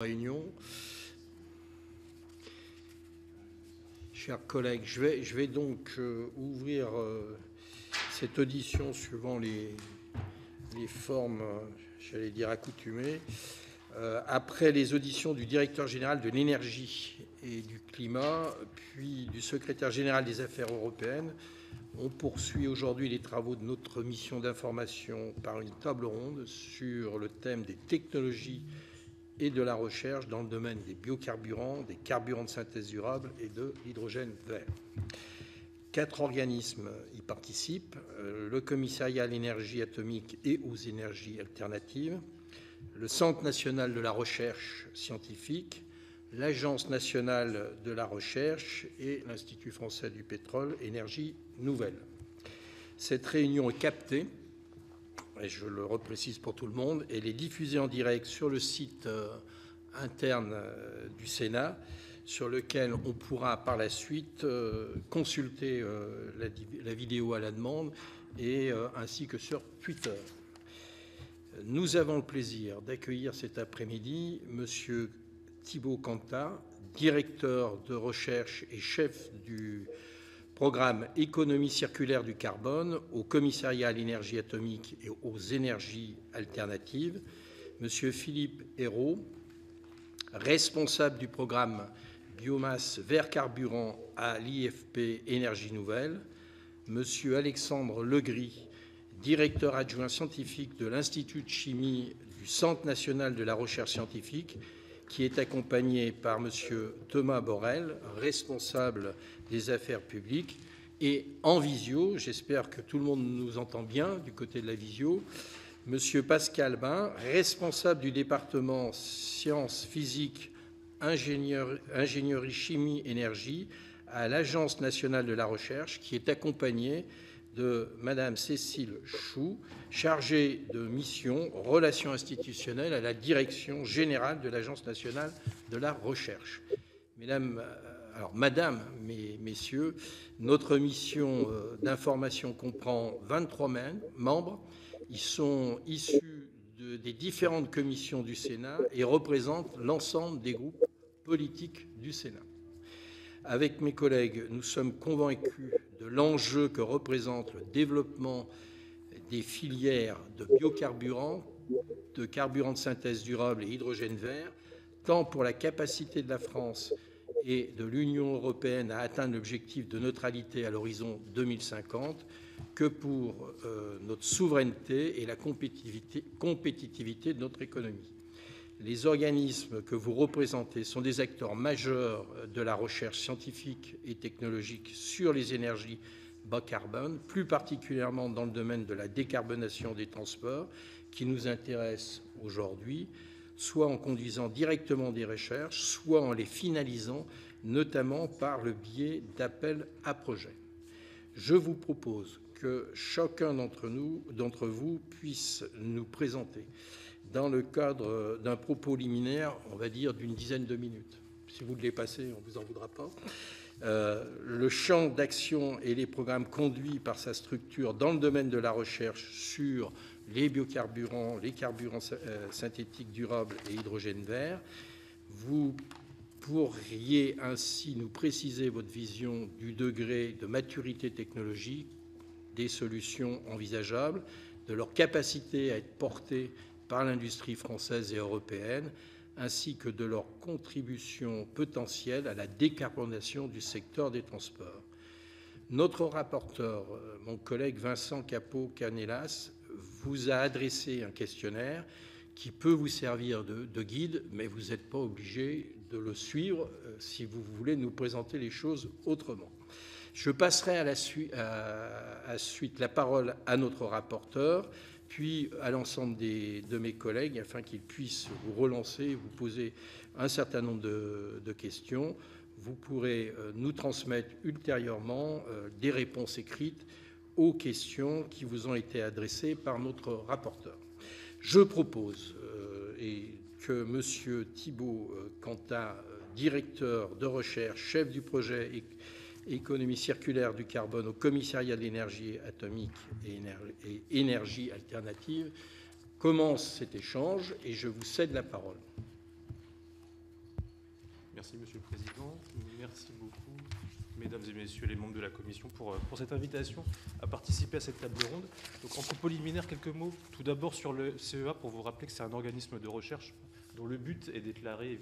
Réunion. Chers collègues, je vais donc ouvrir cette audition suivant les formes, j'allais dire accoutumées. Après les auditions du directeur général de l'énergie et du climat, puis du secrétaire général des affaires européennes, on poursuit aujourd'hui les travaux de notre mission d'information par une table ronde sur le thème des technologies et de la recherche dans le domaine des biocarburants, des carburants de synthèse durable et de l'hydrogène vert. 4 organismes y participent, le Commissariat à l'énergie atomique et aux énergies alternatives, le Centre national de la recherche scientifique, l'Agence nationale de la recherche et l'Institut français du pétrole, énergie nouvelle. Cette réunion est captée, et je le reprécise pour tout le monde, elle est diffusée en direct sur le site interne du Sénat, sur lequel on pourra par la suite consulter la vidéo à la demande, et ainsi que sur Twitter. Nous avons le plaisir d'accueillir cet après-midi M. Thibault Cantat, directeur de recherche et chef du programme Économie circulaire du carbone au Commissariat à l'énergie atomique et aux énergies alternatives, M. Philippe Hérault, responsable du programme Biomasse vert carburant à l'IFP Énergie Nouvelle, M. Alexandre Legris, directeur adjoint scientifique de l'Institut de chimie du Centre national de la recherche scientifique, qui est accompagné par M. Thomas Borel, responsable des affaires publiques, et en visio, j'espère que tout le monde nous entend bien du côté de la visio, M. Pascal Bain, responsable du département sciences physiques, ingénierie, chimie, énergie à l'Agence nationale de la recherche, qui est accompagné de Mme Cécile Chou, chargée de mission relations institutionnelles à la direction générale de l'Agence nationale de la recherche. Madame, messieurs, notre mission d'information comprend 23 membres. Ils sont issus des différentes commissions du Sénat et représentent l'ensemble des groupes politiques du Sénat. Avec mes collègues, nous sommes convaincus de l'enjeu que représente le développement des filières de biocarburants, de carburants de synthèse durable et hydrogène vert, tant pour la capacité de la France et de l'Union européenne à atteindre l'objectif de neutralité à l'horizon 2050 que pour notre souveraineté et la compétitivité de notre économie. Les organismes que vous représentez sont des acteurs majeurs de la recherche scientifique et technologique sur les énergies bas carbone, plus particulièrement dans le domaine de la décarbonation des transports, qui nous intéresse aujourd'hui, soit en conduisant directement des recherches, soit en les finalisant, notamment par le biais d'appels à projets. Je vous propose que chacun d'entre vous puisse nous présenter, dans le cadre d'un propos liminaire, on va dire d'une dizaine de minutes. Si vous le dépassez, on ne vous en voudra pas. Le champ d'action et les programmes conduits par sa structure dans le domaine de la recherche sur les biocarburants, les carburants synthétiques durables et hydrogène vert. Vous pourriez ainsi nous préciser votre vision du degré de maturité technologique des solutions envisageables, de leur capacité à être portées par l'industrie française et européenne, ainsi que de leur contribution potentielle à la décarbonation du secteur des transports. Notre rapporteur, mon collègue Vincent Capo-Canellas, vous a adressé un questionnaire qui peut vous servir de guide, mais vous n'êtes pas obligé de le suivre si vous voulez nous présenter les choses autrement. Je passerai à la suite la parole à notre rapporteur, puis à l'ensemble de mes collègues, afin qu'ils puissent vous relancer, vous poser un certain nombre de questions. Vous pourrez nous transmettre ultérieurement des réponses écrites aux questions qui vous ont été adressées par notre rapporteur. Je propose que M. Thibault Cantat, directeur de recherche, chef du projet Économie circulaire du carbone au Commissariat de l'énergie atomique et énergie alternative, commence cet échange et je vous cède la parole. Merci, Monsieur le Président. Merci beaucoup, Mesdames et Messieurs les membres de la Commission, pour cette invitation à participer à cette table ronde. Donc, en préliminaire, quelques mots. Tout d'abord sur le CEA, pour vous rappeler que c'est un organisme de recherche dont le but est d'éclairer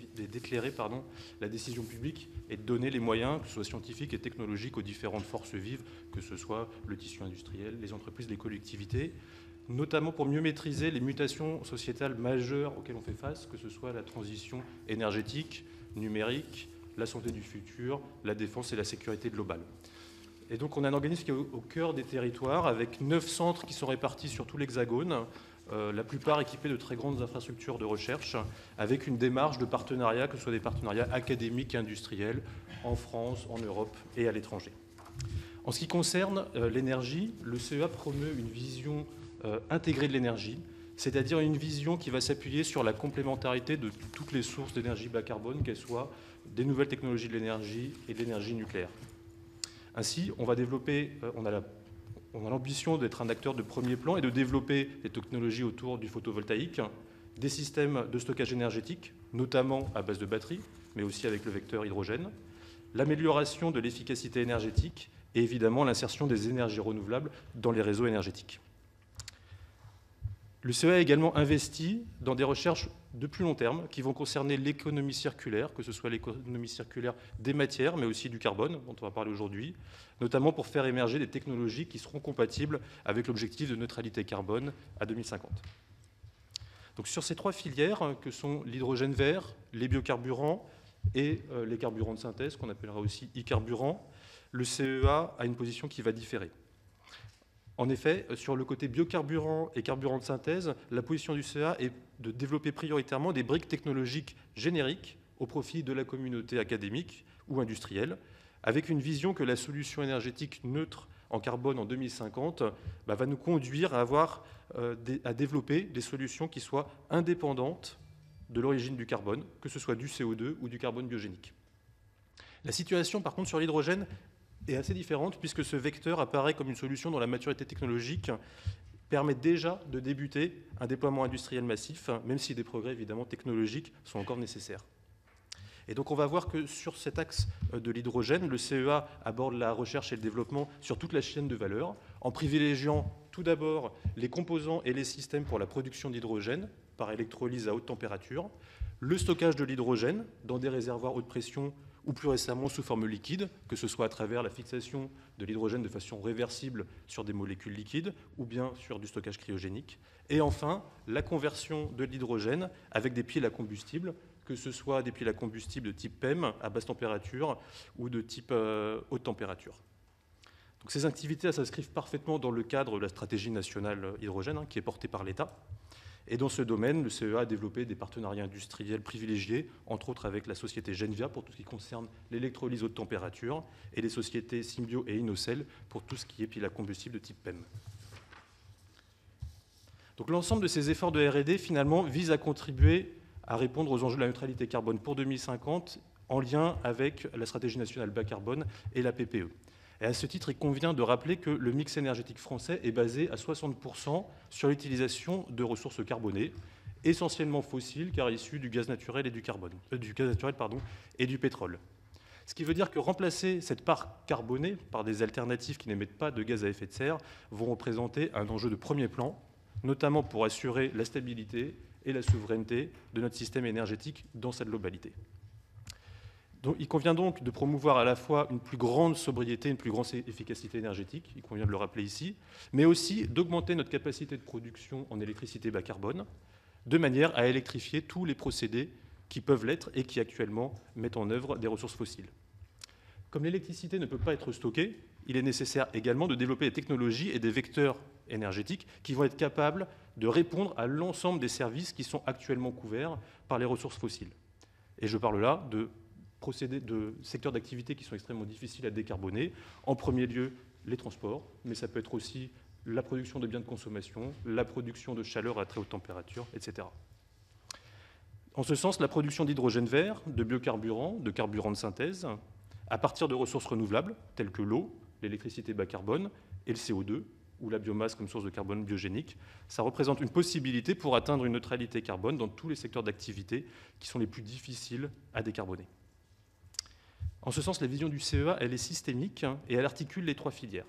la décision publique et de donner les moyens, que ce soit scientifiques et technologiques, aux différentes forces vives, que ce soit le tissu industriel, les entreprises, les collectivités, notamment pour mieux maîtriser les mutations sociétales majeures auxquelles on fait face, que ce soit la transition énergétique, numérique, la santé du futur, la défense et la sécurité globale. Et donc on a un organisme qui est au cœur des territoires, avec 9 centres qui sont répartis sur tout l'Hexagone, la plupart équipés de très grandes infrastructures de recherche, avec une démarche de partenariat, que ce soit des partenariats académiques et industriels, en France, en Europe et à l'étranger. En ce qui concerne l'énergie, le CEA promeut une vision intégrée de l'énergie, c'est-à-dire une vision qui va s'appuyer sur la complémentarité de toutes les sources d'énergie bas carbone, qu'elles soient des nouvelles technologies de l'énergie et de l'énergie nucléaire. Ainsi, on a l'ambition d'être un acteur de premier plan et de développer des technologies autour du photovoltaïque, des systèmes de stockage énergétique, notamment à base de batteries, mais aussi avec le vecteur hydrogène, l'amélioration de l'efficacité énergétique et évidemment l'insertion des énergies renouvelables dans les réseaux énergétiques. Le CEA a également investi dans des recherches de plus long terme qui vont concerner l'économie circulaire, que ce soit l'économie circulaire des matières, mais aussi du carbone, dont on va parler aujourd'hui, notamment pour faire émerger des technologies qui seront compatibles avec l'objectif de neutralité carbone à 2050. Donc sur ces 3 filières, que sont l'hydrogène vert, les biocarburants et les carburants de synthèse, qu'on appellera aussi e-carburants, le CEA a une position qui va différer. En effet, sur le côté biocarburant et carburant de synthèse, la position du CEA est de développer prioritairement des briques technologiques génériques au profit de la communauté académique ou industrielle, avec une vision que la solution énergétique neutre en carbone en 2050 va nous conduire à développer des solutions qui soient indépendantes de l'origine du carbone, que ce soit du CO2 ou du carbone biogénique. La situation, par contre, sur l'hydrogène est assez différente puisque ce vecteur apparaît comme une solution dont la maturité technologique permet déjà de débuter un déploiement industriel massif, même si des progrès évidemment technologiques sont encore nécessaires. Et donc on va voir que sur cet axe de l'hydrogène, le CEA aborde la recherche et le développement sur toute la chaîne de valeur, en privilégiant tout d'abord les composants et les systèmes pour la production d'hydrogène par électrolyse à haute température, le stockage de l'hydrogène dans des réservoirs haute pression ou plus récemment sous forme liquide, que ce soit à travers la fixation de l'hydrogène de façon réversible sur des molécules liquides ou bien sur du stockage cryogénique. Et enfin, la conversion de l'hydrogène avec des piles à combustible, que ce soit des piles à combustible de type PEM à basse température ou de type haute température. Donc ces activités s'inscrivent parfaitement dans le cadre de la stratégie nationale hydrogène qui est portée par l'État. Et dans ce domaine, le CEA a développé des partenariats industriels privilégiés, entre autres avec la société Genvia pour tout ce qui concerne l'électrolyse haute température et les sociétés Symbio et Inocel pour tout ce qui est pile à combustible de type PEM. Donc l'ensemble de ces efforts de R&D finalement vise à contribuer à répondre aux enjeux de la neutralité carbone pour 2050 en lien avec la stratégie nationale bas carbone et la PPE. Et à ce titre, il convient de rappeler que le mix énergétique français est basé à 60% sur l'utilisation de ressources carbonées, essentiellement fossiles, car issues du gaz naturel et du pétrole. Ce qui veut dire que remplacer cette part carbonée par des alternatives qui n'émettent pas de gaz à effet de serre vont représenter un enjeu de premier plan, notamment pour assurer la stabilité et la souveraineté de notre système énergétique dans sa globalité. Donc, il convient donc de promouvoir à la fois une plus grande sobriété, une plus grande efficacité énergétique, il convient de le rappeler ici, mais aussi d'augmenter notre capacité de production en électricité bas carbone, de manière à électrifier tous les procédés qui peuvent l'être et qui actuellement mettent en œuvre des ressources fossiles. Comme l'électricité ne peut pas être stockée, il est nécessaire également de développer des technologies et des vecteurs énergétiques qui vont être capables de répondre à l'ensemble des services qui sont actuellement couverts par les ressources fossiles. Et je parle là de secteurs d'activité qui sont extrêmement difficiles à décarboner. En premier lieu, les transports, mais ça peut être aussi la production de biens de consommation, la production de chaleur à très haute température, etc. En ce sens, la production d'hydrogène vert, de biocarburants, de carburants de synthèse, à partir de ressources renouvelables, telles que l'eau, l'électricité bas carbone et le CO2, ou la biomasse comme source de carbone biogénique, ça représente une possibilité pour atteindre une neutralité carbone dans tous les secteurs d'activité qui sont les plus difficiles à décarboner. En ce sens, la vision du CEA, elle est systémique et elle articule les 3 filières.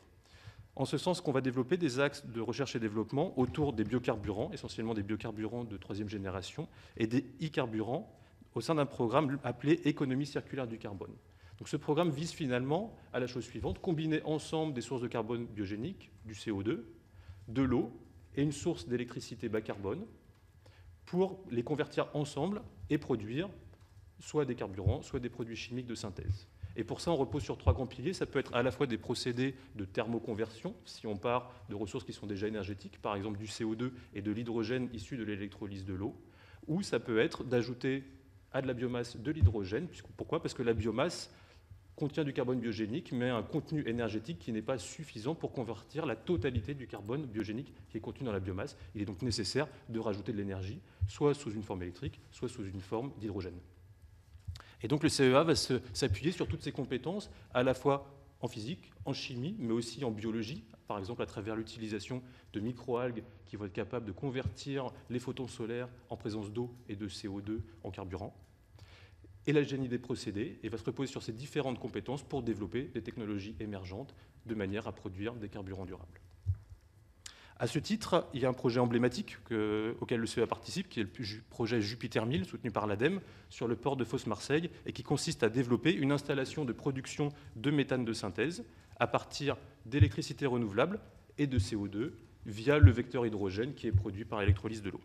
En ce sens qu'on va développer des axes de recherche et développement autour des biocarburants, essentiellement des biocarburants de 3e génération, et des e-carburants au sein d'un programme appelé Économie circulaire du carbone. Donc ce programme vise finalement à la chose suivante, combiner ensemble des sources de carbone biogéniques, du CO2, de l'eau et une source d'électricité bas carbone, pour les convertir ensemble et produire soit des carburants, soit des produits chimiques de synthèse. Et pour ça, on repose sur 3 grands piliers. Ça peut être à la fois des procédés de thermoconversion, si on part de ressources qui sont déjà énergétiques, par exemple du CO2 et de l'hydrogène issu de l'électrolyse de l'eau, ou ça peut être d'ajouter à de la biomasse de l'hydrogène. Pourquoi ? Parce que la biomasse contient du carbone biogénique, mais un contenu énergétique qui n'est pas suffisant pour convertir la totalité du carbone biogénique qui est contenu dans la biomasse. Il est donc nécessaire de rajouter de l'énergie, soit sous une forme électrique, soit sous une forme d'hydrogène. Et donc le CEA va s'appuyer sur toutes ces compétences, à la fois en physique, en chimie, mais aussi en biologie, par exemple à travers l'utilisation de microalgues qui vont être capables de convertir les photons solaires en présence d'eau et de CO2 en carburant, et la génie des procédés, et va se reposer sur ces différentes compétences pour développer des technologies émergentes de manière à produire des carburants durables. À ce titre, il y a un projet emblématique auquel le CEA participe, qui est le projet Jupiter 1000, soutenu par l'ADEME, sur le port de Fos-Marseille, et qui consiste à développer une installation de production de méthane de synthèse à partir d'électricité renouvelable et de CO2 via le vecteur hydrogène qui est produit par l'électrolyse de l'eau.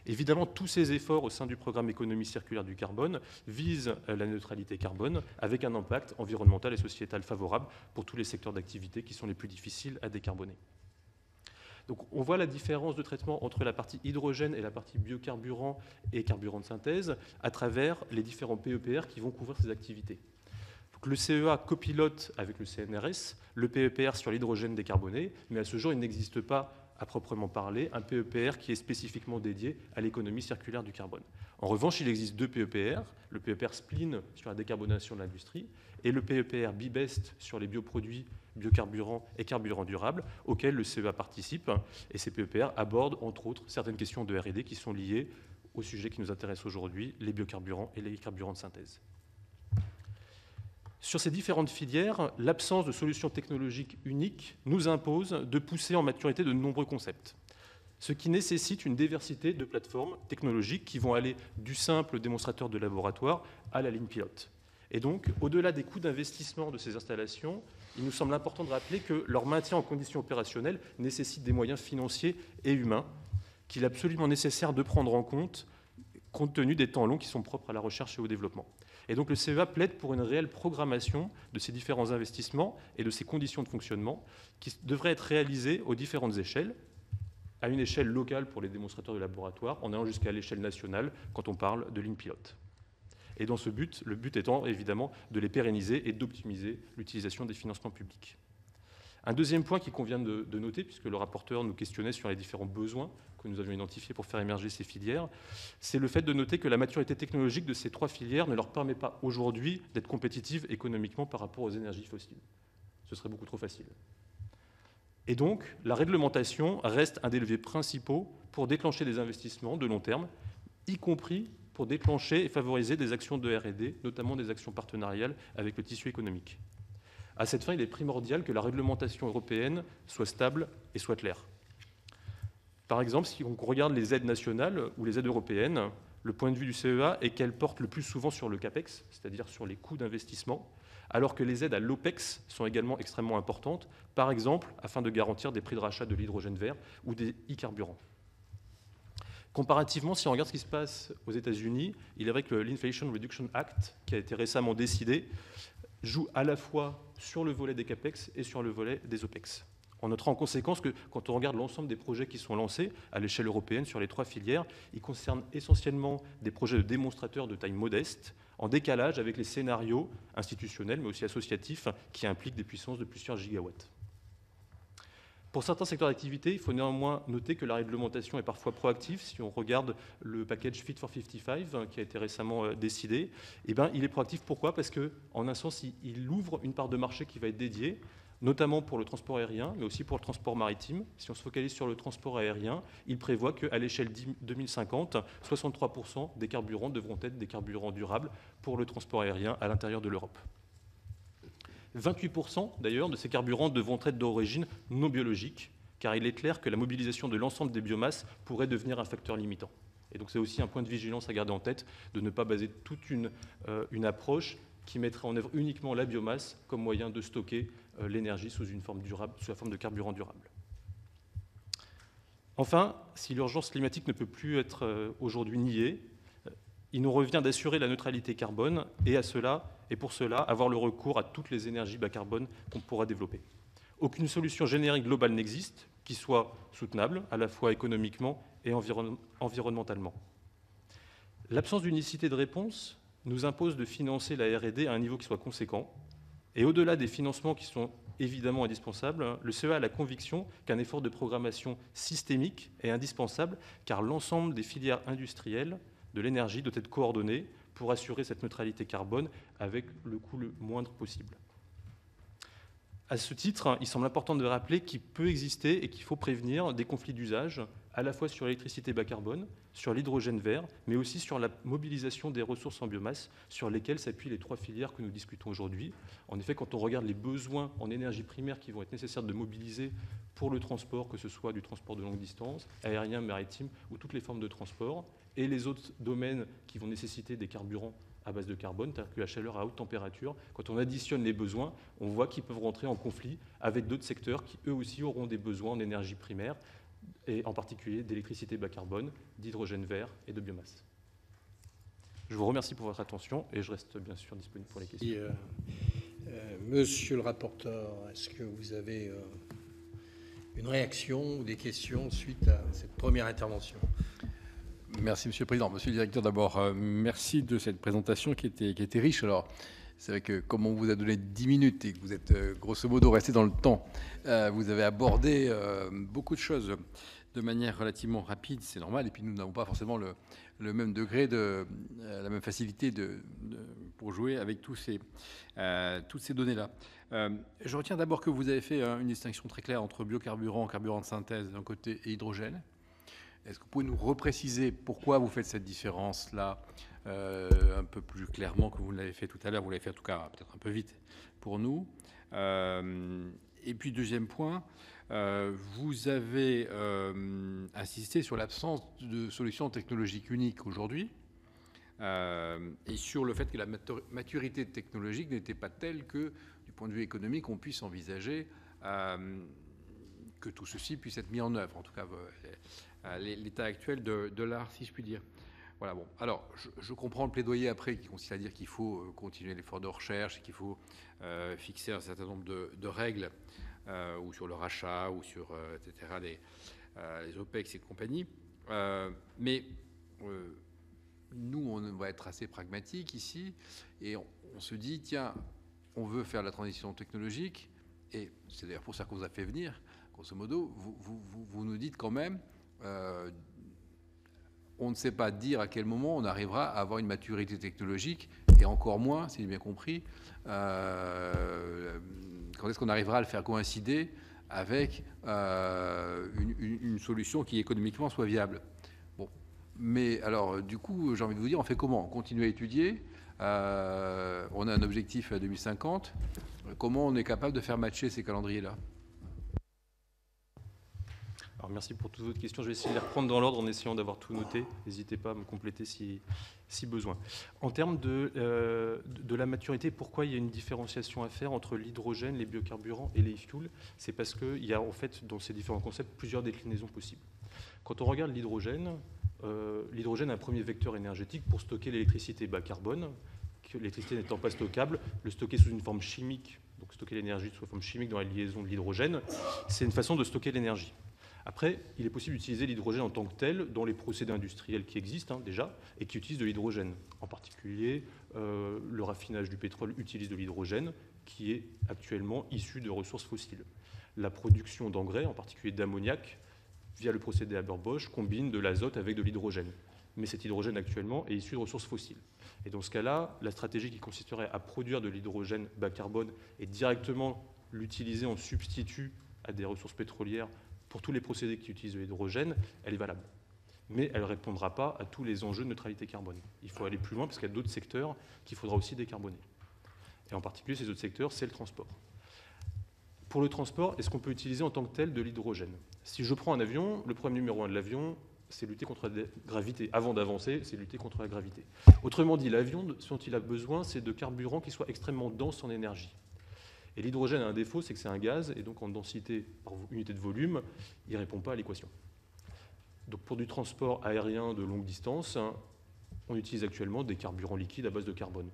Évidemment, tous ces efforts au sein du programme Économie circulaire du carbone visent la neutralité carbone avec un impact environnemental et sociétal favorable pour tous les secteurs d'activité qui sont les plus difficiles à décarboner. Donc on voit la différence de traitement entre la partie hydrogène et la partie biocarburant et carburant de synthèse à travers les différents PEPR qui vont couvrir ces activités. Donc le CEA copilote avec le CNRS le PEPR sur l'hydrogène décarboné, mais à ce jour, il n'existe pas à proprement parler un PEPR qui est spécifiquement dédié à l'économie circulaire du carbone. En revanche, il existe 2 PEPR, le PEPR SPLIN sur la décarbonation de l'industrie et le PEPR BIBEST sur les bioproduits, biocarburants et carburants durables, auxquels le CEA participe. Et ces PEPR abordent, entre autres, certaines questions de R&D qui sont liées au sujet qui nous intéresse aujourd'hui, les biocarburants et les carburants de synthèse. Sur ces différentes filières, l'absence de solutions technologiques uniques nous impose de pousser en maturité de nombreux concepts, ce qui nécessite une diversité de plateformes technologiques qui vont aller du simple démonstrateur de laboratoire à la ligne pilote. Et donc, au-delà des coûts d'investissement de ces installations, il nous semble important de rappeler que leur maintien en conditions opérationnelles nécessite des moyens financiers et humains qu'il est absolument nécessaire de prendre en compte tenu des temps longs qui sont propres à la recherche et au développement. Et donc le CEA plaide pour une réelle programmation de ces différents investissements et de ces conditions de fonctionnement qui devraient être réalisées aux différentes échelles, à une échelle locale pour les démonstrateurs de laboratoire, en allant jusqu'à l'échelle nationale quand on parle de ligne pilote. Et dans ce but, le but étant évidemment de les pérenniser et d'optimiser l'utilisation des financements publics. Un deuxième point qu'il convient de noter, puisque le rapporteur nous questionnait sur les différents besoins que nous avions identifiés pour faire émerger ces filières, c'est le fait de noter que la maturité technologique de ces 3 filières ne leur permet pas aujourd'hui d'être compétitives économiquement par rapport aux énergies fossiles. Ce serait beaucoup trop facile. Et donc, la réglementation reste un des leviers principaux pour déclencher des investissements de long terme, y compris pour déclencher et favoriser des actions de R&D, notamment des actions partenariales avec le tissu économique. À cette fin, il est primordial que la réglementation européenne soit stable et soit claire. Par exemple, si on regarde les aides nationales ou les aides européennes, le point de vue du CEA est qu'elles portent le plus souvent sur le CAPEX, c'est-à-dire sur les coûts d'investissement, alors que les aides à l'OPEX sont également extrêmement importantes, par exemple afin de garantir des prix de rachat de l'hydrogène vert ou des e-carburants. Comparativement, si on regarde ce qui se passe aux États-Unis, il est vrai que l'Inflation Reduction Act, qui a été récemment décidé, joue à la fois sur le volet des CAPEX et sur le volet des OPEX. On notera en conséquence que quand on regarde l'ensemble des projets qui sont lancés à l'échelle européenne sur les 3 filières, ils concernent essentiellement des projets de démonstrateurs de taille modeste, en décalage avec les scénarios institutionnels, mais aussi associatifs, qui impliquent des puissances de plusieurs gigawatts. Pour certains secteurs d'activité, il faut néanmoins noter que la réglementation est parfois proactive. Si on regarde le package Fit for 55 qui a été récemment décidé, il est proactif. Pourquoi ? Parce qu'en un sens, il ouvre une part de marché qui va être dédiée notamment pour le transport aérien, mais aussi pour le transport maritime. Si on se focalise sur le transport aérien, il prévoit qu'à l'échelle 2050, 63% des carburants devront être des carburants durables pour le transport aérien à l'intérieur de l'Europe. 28% d'ailleurs de ces carburants devront être d'origine non biologique, car il est clair que la mobilisation de l'ensemble des biomasses pourrait devenir un facteur limitant. Et donc c'est aussi un point de vigilance à garder en tête, de ne pas baser toute une approche qui mettrait en œuvre uniquement la biomasse comme moyen de stocker l'énergie sous une forme durable, sous la forme de carburant durable. Enfin, si l'urgence climatique ne peut plus être aujourd'hui niée, il nous revient d'assurer la neutralité carbone et pour cela, avoir le recours à toutes les énergies bas carbone qu'on pourra développer. Aucune solution générique globale n'existe qui soit soutenable, à la fois économiquement et environnementalement. L'absence d'unicité de réponse nous impose de financer la R&D à un niveau qui soit conséquent. Et au-delà des financements qui sont évidemment indispensables, le CEA a la conviction qu'un effort de programmation systémique est indispensable, car l'ensemble des filières industrielles de l'énergie doit être coordonné pour assurer cette neutralité carbone avec le coût le moindre possible. À ce titre, il semble important de rappeler qu'il peut exister et qu'il faut prévenir des conflits d'usage, à la fois sur l'électricité bas carbone, sur l'hydrogène vert, mais aussi sur la mobilisation des ressources en biomasse, sur lesquelles s'appuient les 3 filières que nous discutons aujourd'hui. En effet, quand on regarde les besoins en énergie primaire qui vont être nécessaires de mobiliser pour le transport, que ce soit du transport de longue distance, aérien, maritime, ou toutes les formes de transport, et les autres domaines qui vont nécessiter des carburants à base de carbone, tels que la chaleur à haute température, quand on additionne les besoins, on voit qu'ils peuvent rentrer en conflit avec d'autres secteurs qui, eux aussi, auront des besoins en énergie primaire, et en particulier d'électricité bas carbone, d'hydrogène vert et de biomasse. Je vous remercie pour votre attention et je reste bien sûr disponible pour les questions. Monsieur le rapporteur, est-ce que vous avez une réaction ou des questions suite à cette première intervention ? Merci, Monsieur le Président. Monsieur le Directeur, d'abord, merci de cette présentation qui était riche. Alors, c'est vrai que comme on vous a donné 10 minutes et que vous êtes grosso modo resté dans le temps, vous avez abordé beaucoup de choses de manière relativement rapide, c'est normal. Et puis nous n'avons pas forcément le même degré la même facilité pour jouer avec toutes ces données-là. Je retiens d'abord que vous avez fait une distinction très claire entre biocarburant, carburant de synthèse d'un côté et hydrogène. Est-ce que vous pouvez nous repréciser pourquoi vous faites cette différence-là un peu plus clairement que vous l'avez fait tout à l'heure? Vous l'avez fait en tout cas peut-être un peu vite pour nous. Et puis deuxième point, vous avez insisté sur l'absence de solution technologique unique aujourd'hui et sur le fait que la maturité technologique n'était pas telle que, du point de vue économique, on puisse envisager que tout ceci puisse être mis en œuvre, en tout cas l'état actuel de l'art, si je puis dire. Voilà, bon. Alors, je comprends le plaidoyer après qui consiste à dire qu'il faut continuer l'effort de recherche et qu'il faut fixer un certain nombre de règles ou sur le rachat ou sur, etc., les OPEX et compagnie. Mais nous, on va être assez pragmatique ici et on se dit, tiens, on veut faire la transition technologique et c'est d'ailleurs pour ça qu'on vous a fait venir. Grosso modo, vous nous dites quand même, on ne sait pas dire à quel moment on arrivera à avoir une maturité technologique, et encore moins, si j'ai bien compris, quand est-ce qu'on arrivera à le faire coïncider avec une solution qui économiquement soit viable. Bon, mais alors du coup, j'ai envie de vous dire, on fait comment? On continue à étudier, on a un objectif à 2050, comment on est capable de faire matcher ces calendriers-là? Alors merci pour toutes votre questions. Je vais essayer de les reprendre dans l'ordre en essayant d'avoir tout noté. N'hésitez pas à me compléter si besoin. En termes de la maturité, pourquoi il y a une différenciation à faire entre l'hydrogène, les biocarburants et les e-fuels? C'est parce qu'il y a en fait dans ces différents concepts plusieurs déclinaisons possibles. Quand on regarde l'hydrogène est un premier vecteur énergétique pour stocker l'électricité bas carbone. L'électricité n'étant pas stockable, le stocker sous une forme chimique, donc stocker l'énergie sous une forme chimique dans la liaison de l'hydrogène, c'est une façon de stocker l'énergie. Après, il est possible d'utiliser l'hydrogène en tant que tel dans les procédés industriels qui existent déjà et qui utilisent de l'hydrogène. En particulier, le raffinage du pétrole utilise de l'hydrogène qui est actuellement issu de ressources fossiles. La production d'engrais, en particulier d'ammoniac, via le procédé Haber-Bosch, combine de l'azote avec de l'hydrogène. Mais cet hydrogène actuellement est issu de ressources fossiles. Et dans ce cas-là, la stratégie qui consisterait à produire de l'hydrogène bas carbone et directement l'utiliser en substitut à des ressources pétrolières pour tous les procédés qui utilisent l'hydrogène, elle est valable. Mais elle ne répondra pas à tous les enjeux de neutralité carbone. Il faut aller plus loin parce qu'il y a d'autres secteurs qu'il faudra aussi décarboner. Et en particulier, ces autres secteurs, c'est le transport. Pour le transport, est-ce qu'on peut utiliser en tant que tel de l'hydrogène? Si je prends un avion, le problème numéro 1 de l'avion, c'est lutter contre la gravité. Avant d'avancer, c'est lutter contre la gravité. Autrement dit, l'avion, ce dont il a besoin, c'est de carburant qui soit extrêmement dense en énergie. Et l'hydrogène a un défaut, c'est que c'est un gaz, et donc en densité par unité de volume, il ne répond pas à l'équation. Donc pour du transport aérien de longue distance, on utilise actuellement des carburants liquides à base de carbone.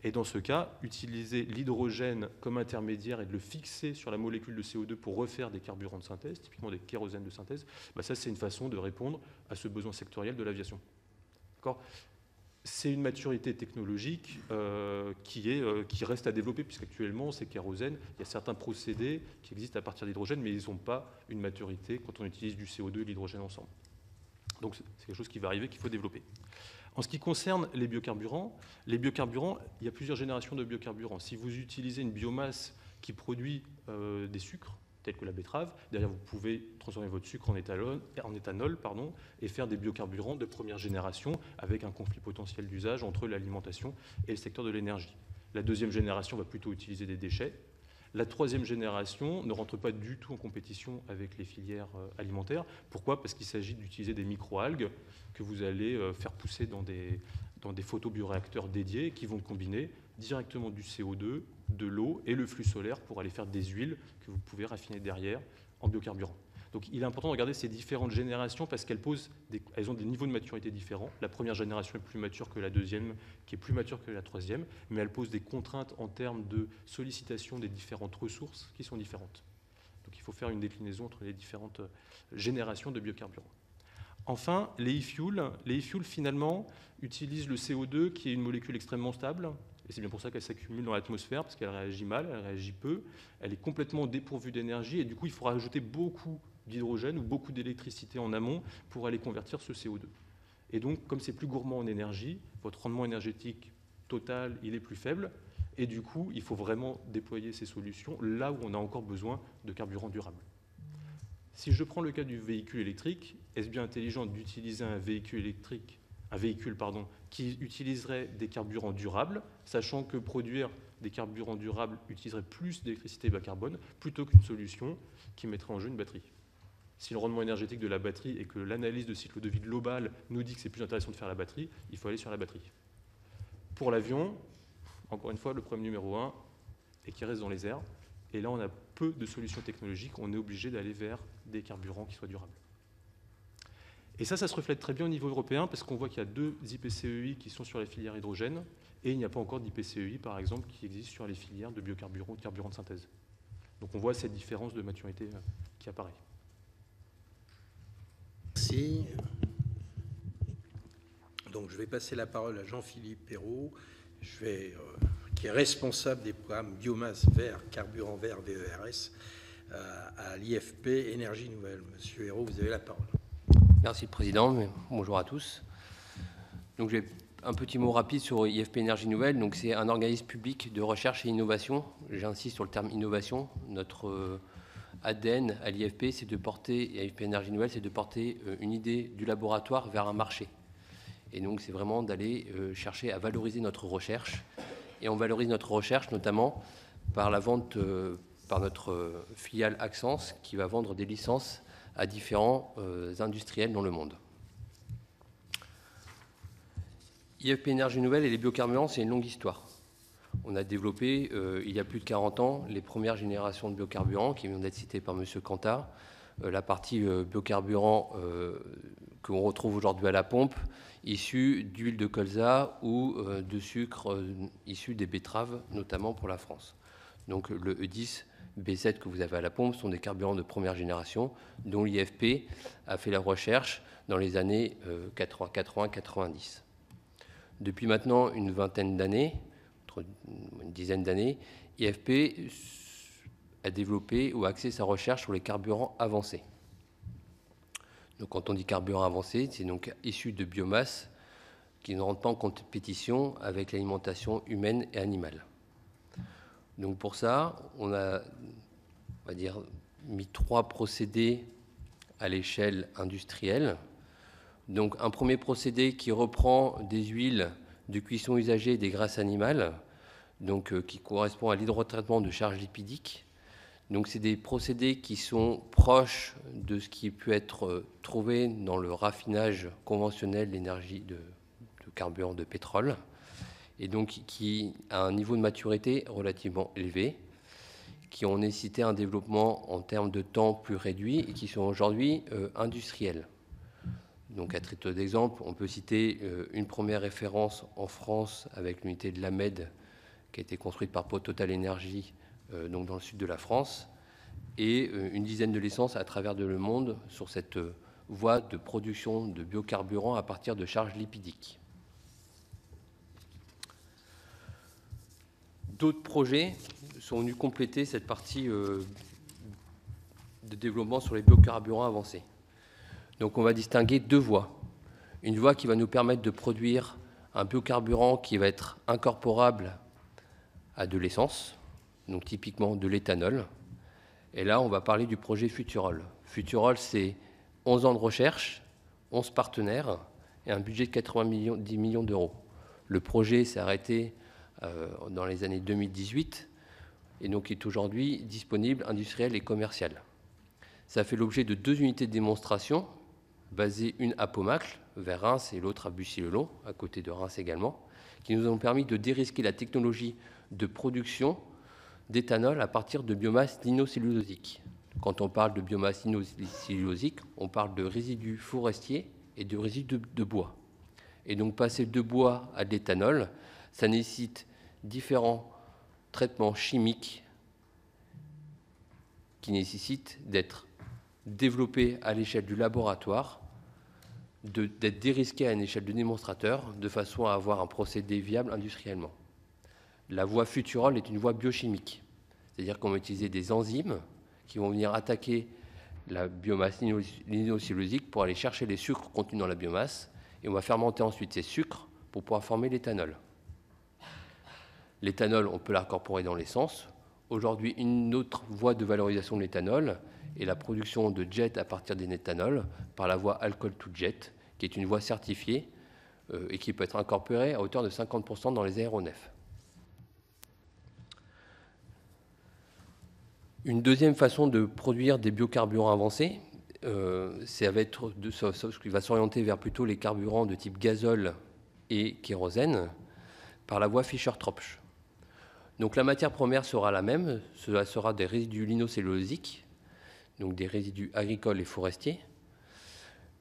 Et dans ce cas, utiliser l'hydrogène comme intermédiaire et de le fixer sur la molécule de CO2 pour refaire des carburants de synthèse, typiquement des kérosènes de synthèse, ça c'est une façon de répondre à ce besoin sectoriel de l'aviation. C'est une maturité technologique qui reste à développer, puisqu'actuellement, ces kérosènes, il y a certains procédés qui existent à partir d'hydrogène, mais ils n'ont pas une maturité quand on utilise du CO2 et de l'hydrogène ensemble. Donc c'est quelque chose qui va arriver, qu'il faut développer. En ce qui concerne les biocarburants, il y a plusieurs générations de biocarburants. Si vous utilisez une biomasse qui produit des sucres, tels que la betterave, derrière vous pouvez transformer votre sucre en éthanol et faire des biocarburants de première génération avec un conflit potentiel d'usage entre l'alimentation et le secteur de l'énergie. La deuxième génération va plutôt utiliser des déchets. La troisième génération ne rentre pas du tout en compétition avec les filières alimentaires. Pourquoi? Parce qu'il s'agit d'utiliser des microalgues que vous allez faire pousser dans des photobioréacteurs dédiés qui vont combiner directement du CO2, de l'eau et le flux solaire pour aller faire des huiles que vous pouvez raffiner derrière en biocarburant. Donc il est important de regarder ces différentes générations parce qu'elles ont des niveaux de maturité différents. La première génération est plus mature que la deuxième, qui est plus mature que la troisième, mais elle pose des contraintes en termes de sollicitation des différentes ressources qui sont différentes. Donc il faut faire une déclinaison entre les différentes générations de biocarburants. Enfin, les e-fuels finalement utilisent le CO2 qui est une molécule extrêmement stable, et c'est bien pour ça qu'elle s'accumule dans l'atmosphère, parce qu'elle réagit mal, elle réagit peu, elle est complètement dépourvue d'énergie, et du coup il faudra ajouter beaucoup d'hydrogène ou beaucoup d'électricité en amont pour aller convertir ce CO2. Et donc, comme c'est plus gourmand en énergie, votre rendement énergétique total, il est plus faible, et du coup, il faut vraiment déployer ces solutions là où on a encore besoin de carburant durable. Si je prends le cas du véhicule électrique, est-ce bien intelligent d'utiliser un véhicule qui utiliserait des carburants durables, sachant que produire des carburants durables utiliserait plus d'électricité bas carbone, plutôt qu'une solution qui mettrait en jeu une batterie? Si le rendement énergétique de la batterie et que l'analyse de cycle de vie global nous dit que c'est plus intéressant de faire la batterie, il faut aller sur la batterie. Pour l'avion, encore une fois, le problème numéro 1 est qu'il reste dans les airs. Et là, on a peu de solutions technologiques. On est obligé d'aller vers des carburants qui soient durables. Et ça se reflète très bien au niveau européen parce qu'on voit qu'il y a 2 IPCEI qui sont sur les filières hydrogène et il n'y a pas encore d'IPCEI, par exemple, qui existe sur les filières de biocarburants ou de carburants de synthèse. Donc on voit cette différence de maturité qui apparaît. Merci. Donc je vais passer la parole à Jean-Philippe Perrault, qui est responsable des programmes biomasse vert, carburant vert, VERS, à l'IFP Énergie Nouvelle. Monsieur Perrault, vous avez la parole. Merci, le Président. Bonjour à tous. Donc, j'ai un petit mot rapide sur IFP Énergie Nouvelle. Donc, c'est un organisme public de recherche et innovation. J'insiste sur le terme innovation. Notre ADN à l'IFP, c'est de porter, et à IFP Énergie Nouvelle, c'est de porter une idée du laboratoire vers un marché. Et donc, c'est vraiment d'aller chercher à valoriser notre recherche. Et on valorise notre recherche notamment par la vente, par notre filiale Axens, qui va vendre des licences à différents industriels dans le monde. IFP Énergie Nouvelle et les biocarburants, c'est une longue histoire. On a développé, il y a plus de 40 ans, les premières générations de biocarburants qui viennent d'être citées par M. Cantat. La partie biocarburant qu'on retrouve aujourd'hui à la pompe, issue d'huile de colza ou de sucre issu des betteraves, notamment pour la France. Donc le E10, B7 que vous avez à la pompe sont des carburants de première génération dont l'IFP a fait la recherche dans les années 80-90. Depuis maintenant une vingtaine d'années, une dizaine d'années, IFP a développé ou axé sa recherche sur les carburants avancés. Donc quand on dit carburant avancé, c'est donc issu de biomasse qui ne rentre pas en compétition avec l'alimentation humaine et animale. Donc pour ça, on a va dire, mis 3 procédés à l'échelle industrielle. Donc un premier procédé qui reprend des huiles de cuisson usagées et des graisses animales, donc, qui correspond à l'hydrotraitement de charges lipidiques. Donc c'est des procédés qui sont proches de ce qui peut être trouvé dans le raffinage conventionnel d'énergie de carburant de pétrole, et donc qui a un niveau de maturité relativement élevé, qui ont nécessité un développement en termes de temps plus réduit et qui sont aujourd'hui industriels. Donc à titre d'exemple, on peut citer une première référence en France avec l'unité de l'AMED qui a été construite par Total Energy, donc dans le sud de la France, et une dizaine de licences à travers le monde sur cette voie de production de biocarburants à partir de charges lipidiques. D'autres projets sont venus compléter cette partie de développement sur les biocarburants avancés. Donc on va distinguer 2 voies. Une voie qui va nous permettre de produire un biocarburant qui va être incorporable à de l'essence, donc typiquement de l'éthanol. Et là, on va parler du projet Futurol. Futurol, c'est 11 ans de recherche, 11 partenaires et un budget de 90 millions d'euros. Le projet s'est arrêté dans les années 2018 et donc est aujourd'hui disponible, industriel et commercial. Ça fait l'objet de 2 unités de démonstration, basées une à Paumacle, vers Reims, et l'autre à Bussy-le-Long, à côté de Reims également, qui nous ont permis de dérisquer la technologie de production d'éthanol à partir de biomasse lignocellulosique. Quand on parle de biomasse lignocellulosique, on parle de résidus forestiers et de résidus de bois. Et donc passer de bois à de l'éthanol, ça nécessite différents traitements chimiques qui nécessitent d'être développés à l'échelle du laboratoire, d'être dérisqués à une échelle de démonstrateur, de façon à avoir un procédé viable industriellement. La voie Futurol est une voie biochimique, c'est-à-dire qu'on va utiliser des enzymes qui vont venir attaquer la biomasse lignocellulosique pour aller chercher les sucres contenus dans la biomasse, et on va fermenter ensuite ces sucres pour pouvoir former l'éthanol. L'éthanol, on peut l'incorporer dans l'essence. Aujourd'hui, une autre voie de valorisation de l'éthanol est la production de jet à partir des éthanols par la voie alcool to jet, qui est une voie certifiée et qui peut être incorporée à hauteur de 50% dans les aéronefs. Une deuxième façon de produire des biocarburants avancés, ça va être ce qui va s'orienter vers plutôt les carburants de type gazole et kérosène par la voie Fischer-Tropsch. Donc la matière première sera la même, cela sera des résidus lignocellulosiques, donc des résidus agricoles et forestiers,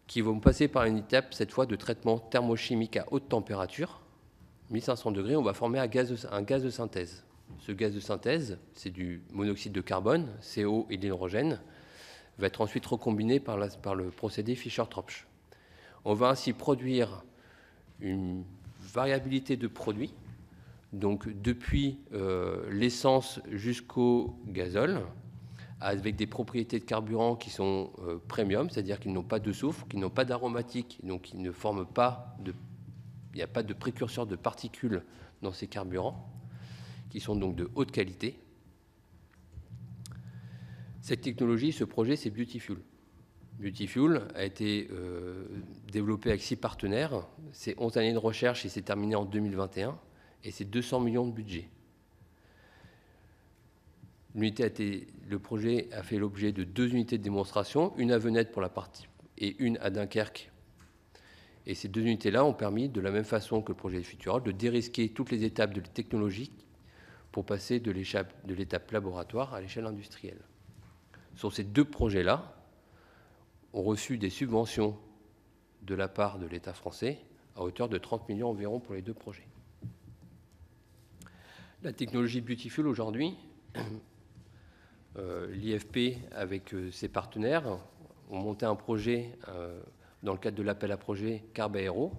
qui vont passer par une étape, cette fois, de traitement thermochimique à haute température, 1500 degrés, on va former un gaz de synthèse. Ce gaz de synthèse, c'est du monoxyde de carbone, CO et de l'hydrogène, va être ensuite recombiné par le procédé Fischer-Tropsch. On va ainsi produire une variabilité de produits, donc depuis l'essence jusqu'au gazole, avec des propriétés de carburant qui sont premium, c'est-à-dire qu'ils n'ont pas de soufre, qu'ils n'ont pas d'aromatique, donc ils ne forment pas il n'y a pas de précurseur de particules dans ces carburants, qui sont donc de haute qualité. Cette technologie, ce projet, c'est Beautyfuel. Beautyfuel a été développé avec 6 partenaires. C'est 11 années de recherche et c'est terminé en 2021. Et c'est 200 millions de budget. Le projet a fait l'objet de 2 unités de démonstration, une à Venette pour la partie et une à Dunkerque. Et ces 2 unités-là ont permis, de la même façon que le projet Futurol, de dérisquer toutes les étapes de la technologie pour passer de l'étape laboratoire à l'échelle industrielle. Sur ces 2 projets-là, ont reçu des subventions de la part de l'État français à hauteur de 30 millions environ pour les 2 projets. La technologie Beautyfuel aujourd'hui, l'IFP avec ses partenaires ont monté un projet dans le cadre de l'appel à projet Carb Aéro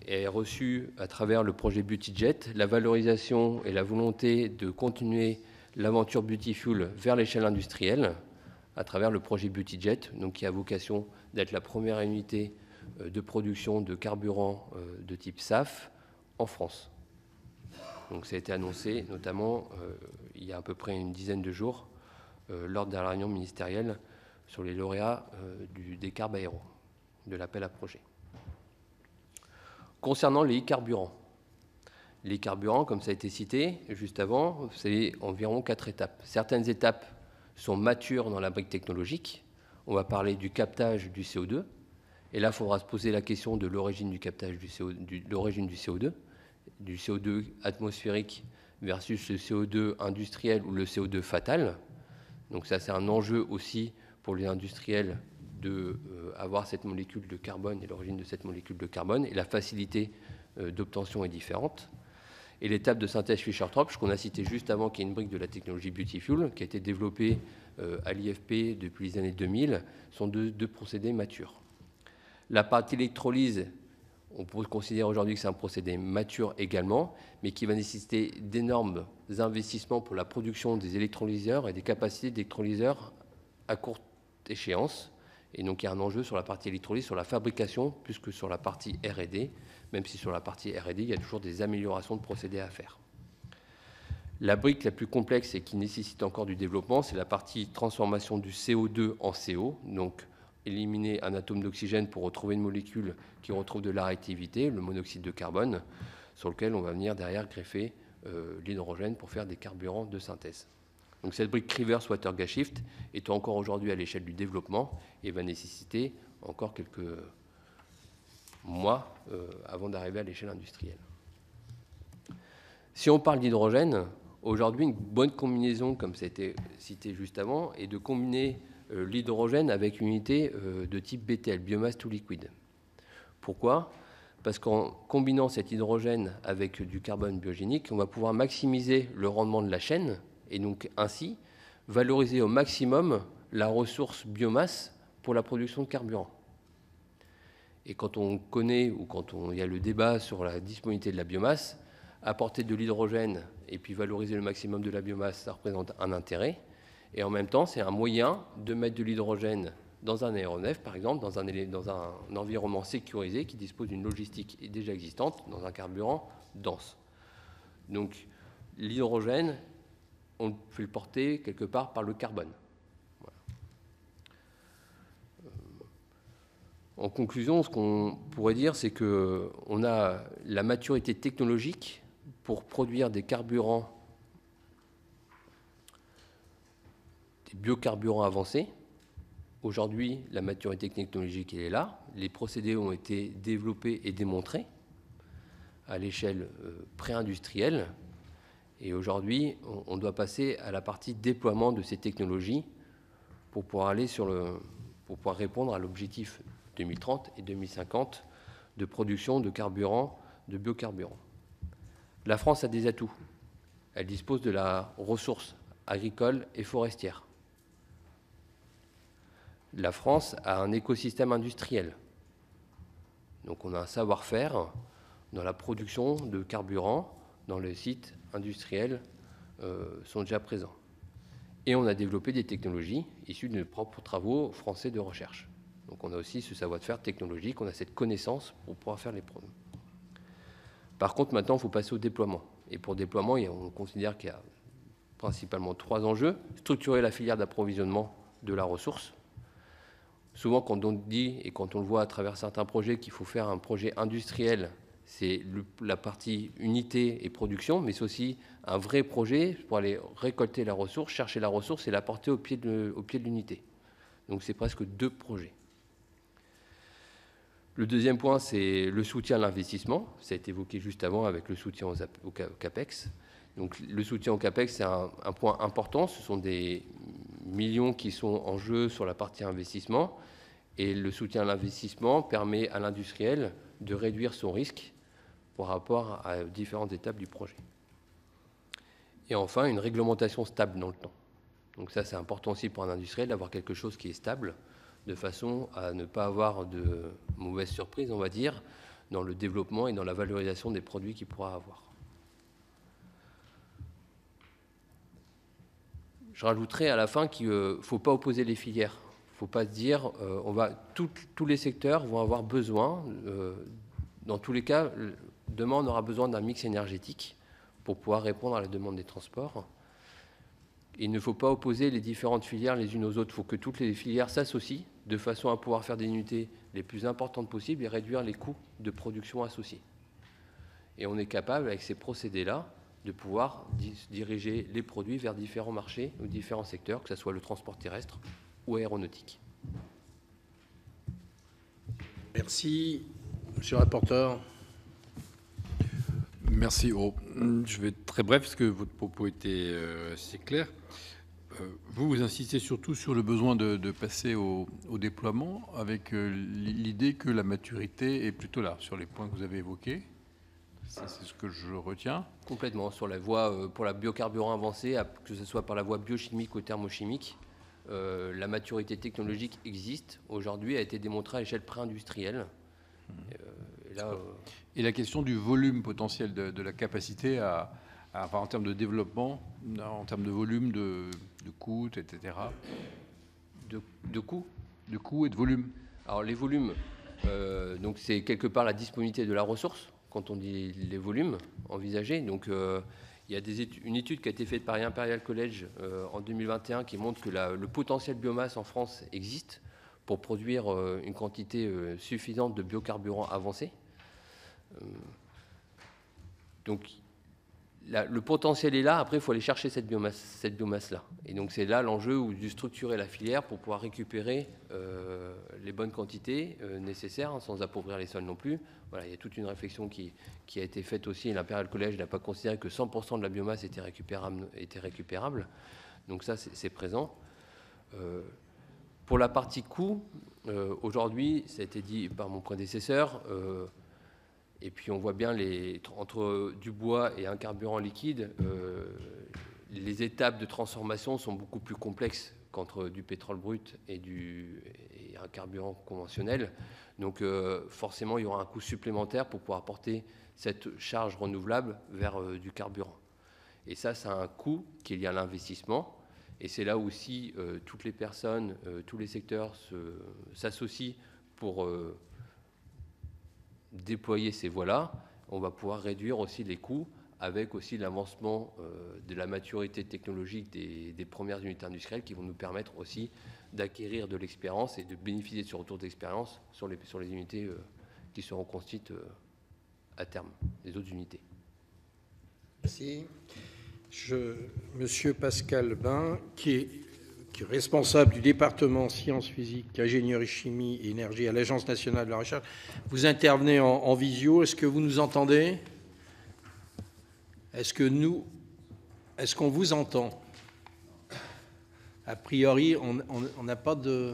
et a reçu à travers le projet BeautyJet la valorisation et la volonté de continuer l'aventure Beautyfuel vers l'échelle industrielle à travers le projet BeautyJet, donc qui a vocation d'être la première unité de production de carburant de type SAF en France. Donc ça a été annoncé notamment il y a à peu près une dizaine de jours lors de la réunion ministérielle sur les lauréats des Carb Aéro, de l'appel à projet. Concernant les carburants. Les carburants, comme ça a été cité juste avant, c'est environ 4 étapes. Certaines étapes sont matures dans la brique technologique. On va parler du captage du CO2. Et là, il faudra se poser la question de l'origine du captage du CO2, du CO2 atmosphérique versus le CO2 industriel ou le CO2 fatal. Donc ça, c'est un enjeu aussi pour les industriels d'avoir cette molécule de carbone et l'origine de cette molécule de carbone. Et la facilité d'obtention est différente. Et l'étape de synthèse Fischer-Tropsch, qu'on a cité juste avant, qui est une brique de la technologie Beauty-Fuel, qui a été développée à l'IFP depuis les années 2000, sont deux procédés matures. La partie électrolyse, on peut considérer aujourd'hui que c'est un procédé mature également, mais qui va nécessiter d'énormes investissements pour la production des électrolyseurs et des capacités d'électrolyseurs à courte échéance. Et donc il y a un enjeu sur la partie électrolyse, sur la fabrication, plus que sur la partie R&D, même si sur la partie R&D, il y a toujours des améliorations de procédés à faire. La brique la plus complexe et qui nécessite encore du développement, c'est la partie transformation du CO2 en CO, donc éliminer un atome d'oxygène pour retrouver une molécule qui retrouve de la réactivité, le monoxyde de carbone, sur lequel on va venir derrière greffer l'hydrogène pour faire des carburants de synthèse. Donc cette brique Reverse Water Gas Shift est encore aujourd'hui à l'échelle du développement et va nécessiter encore quelques mois avant d'arriver à l'échelle industrielle. Si on parle d'hydrogène, aujourd'hui, une bonne combinaison, comme ça a été cité juste avant, est de combiner l'hydrogène avec une unité de type BTL, biomasse to liquid. Pourquoi ? Parce qu'en combinant cet hydrogène avec du carbone biogénique, on va pouvoir maximiser le rendement de la chaîne et donc ainsi valoriser au maximum la ressource biomasse pour la production de carburant. Et quand on connaît ou quand il y a le débat sur la disponibilité de la biomasse, apporter de l'hydrogène et puis valoriser le maximum de la biomasse, ça représente un intérêt. Et en même temps, c'est un moyen de mettre de l'hydrogène dans un aéronef, par exemple, dans un environnement sécurisé qui dispose d'une logistique déjà existante, dans un carburant dense. Donc l'hydrogène, on peut le porter quelque part par le carbone. Voilà. En conclusion, ce qu'on pourrait dire, c'est qu'on a la maturité technologique pour produire des carburants, des biocarburants avancés. Aujourd'hui, la maturité technologique, elle est là. Les procédés ont été développés et démontrés à l'échelle pré-industrielle. Et aujourd'hui, on doit passer à la partie déploiement de ces technologies pour pouvoir répondre à l'objectif 2030 et 2050 de production de carburants, de biocarburants. La France a des atouts. Elle dispose de la ressource agricole et forestière. La France a un écosystème industriel. Donc on a un savoir-faire dans la production de carburants, dans les sites industriels sont déjà présents. Et on a développé des technologies issues de nos propres travaux français de recherche. Donc on a aussi ce savoir-faire technologique, on a cette connaissance pour pouvoir faire les produits. Par contre, maintenant, il faut passer au déploiement. Et pour le déploiement, on considère qu'il y a principalement 3 enjeux. Structurer la filière d'approvisionnement de la ressource. Souvent, quand on dit, et quand on le voit à travers certains projets, qu'il faut faire un projet industriel, c'est la partie unité et production, mais c'est aussi un vrai projet pour aller récolter la ressource, chercher la ressource et la porter au pied de l'unité. Donc c'est presque 2 projets. Le deuxième point, c'est le soutien à l'investissement. Ça a été évoqué juste avant avec le soutien au CAPEX. Donc le soutien au CAPEX, c'est un point important. Ce sont des millions qui sont en jeu sur la partie investissement. Et le soutien à l'investissement permet à l'industriel de réduire son risque par rapport à différentes étapes du projet. Et enfin, une réglementation stable dans le temps. Donc ça, c'est important aussi pour un industriel d'avoir quelque chose qui est stable, de façon à ne pas avoir de mauvaises surprises, on va dire, dans le développement et dans la valorisation des produits qu'il pourra avoir. Je rajouterai à la fin qu'il ne faut pas opposer les filières. Il ne faut pas se dire tous les secteurs vont avoir besoin, dans tous les cas, demain on aura besoin d'un mix énergétique pour pouvoir répondre à la demande des transports. Il ne faut pas opposer les différentes filières les unes aux autres. Il faut que toutes les filières s'associent de façon à pouvoir faire des unités les plus importantes possibles et réduire les coûts de production associés. Et on est capable, avec ces procédés-là, de pouvoir diriger les produits vers différents marchés ou différents secteurs, que ce soit le transport terrestre ou aéronautique. Merci. Monsieur le rapporteur. Merci. Je vais être très bref parce que votre propos était assez clair. Vous insistez surtout sur le besoin de passer au déploiement avec l'idée que la maturité est plutôt là, sur les points que vous avez évoqués. C'est ce que je retiens. Complètement. Sur la voie, pour la biocarburant avancé, que ce soit par la voie biochimique ou thermochimique, la maturité technologique existe. Aujourd'hui, a été démontrée à l'échelle pré-industrielle. Et la question du volume potentiel de la capacité en termes de développement, en termes de volume, de coûts, etc. De coûts ? De coûts et de volume. Alors les volumes, donc c'est quelque part la disponibilité de la ressource, quand on dit les volumes envisagés. Donc il y a une étude qui a été faite par Imperial College en 2021 qui montre que le potentiel biomasse en France existe pour produire une quantité suffisante de biocarburants avancés. Donc le potentiel est là, après il faut aller chercher cette biomasse-là. Et donc c'est là l'enjeu de structurer la filière pour pouvoir récupérer les bonnes quantités nécessaires, hein, sans appauvrir les sols non plus. Voilà, il y a toute une réflexion qui a été faite aussi, et l'Imperial College n'a pas considéré que 100% de la biomasse était récupérable. Donc ça c'est présent. Pour la partie coût, aujourd'hui, ça a été dit par mon prédécesseur, et puis on voit bien entre du bois et un carburant liquide, les étapes de transformation sont beaucoup plus complexes qu'entre du pétrole brut et un carburant conventionnel. Donc forcément, il y aura un coût supplémentaire pour pouvoir porter cette charge renouvelable vers du carburant. Et ça a un coût qui est lié à l'investissement. Et c'est là aussi toutes les personnes, tous les secteurs s'associent pour déployer ces voies-là. On va pouvoir réduire aussi les coûts avec aussi l'avancement de la maturité technologique des premières unités industrielles qui vont nous permettre aussi d'acquérir de l'expérience et de bénéficier de ce retour d'expérience sur les unités qui seront construites à terme, les autres unités. Merci. Monsieur Pascal Bain, qui est responsable du département sciences physiques, ingénierie chimie et énergie à l'Agence nationale de la recherche. Vous intervenez en visio. Est-ce que vous nous entendez? Est-ce qu'on vous entend? A priori, on n'a pas de...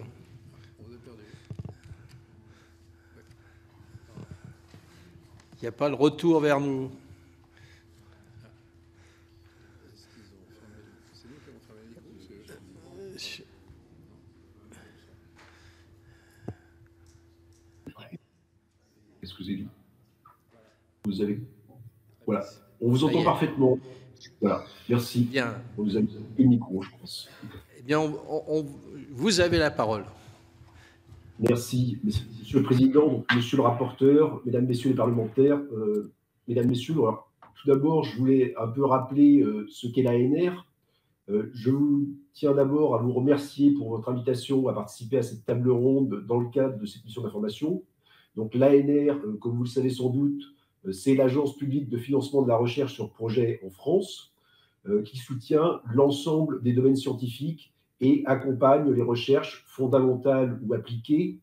Il n'y a pas le retour vers nous. Excusez-moi. Vous avez... Voilà. On vous entend parfaitement. Voilà. Merci. Bien. On vous a mis le micro, je pense. Eh bien, vous avez la parole. Merci, Monsieur le Président, Monsieur le rapporteur, Mesdames, Messieurs les parlementaires, Mesdames, Messieurs. Alors, tout d'abord, je voulais un peu rappeler ce qu'est l'ANR. Je tiens d'abord à vous remercier pour votre invitation à participer à cette table ronde dans le cadre de cette mission d'information. Donc l'ANR, comme vous le savez sans doute, c'est l'Agence publique de financement de la recherche sur projet en France, qui soutient l'ensemble des domaines scientifiques et accompagne les recherches fondamentales ou appliquées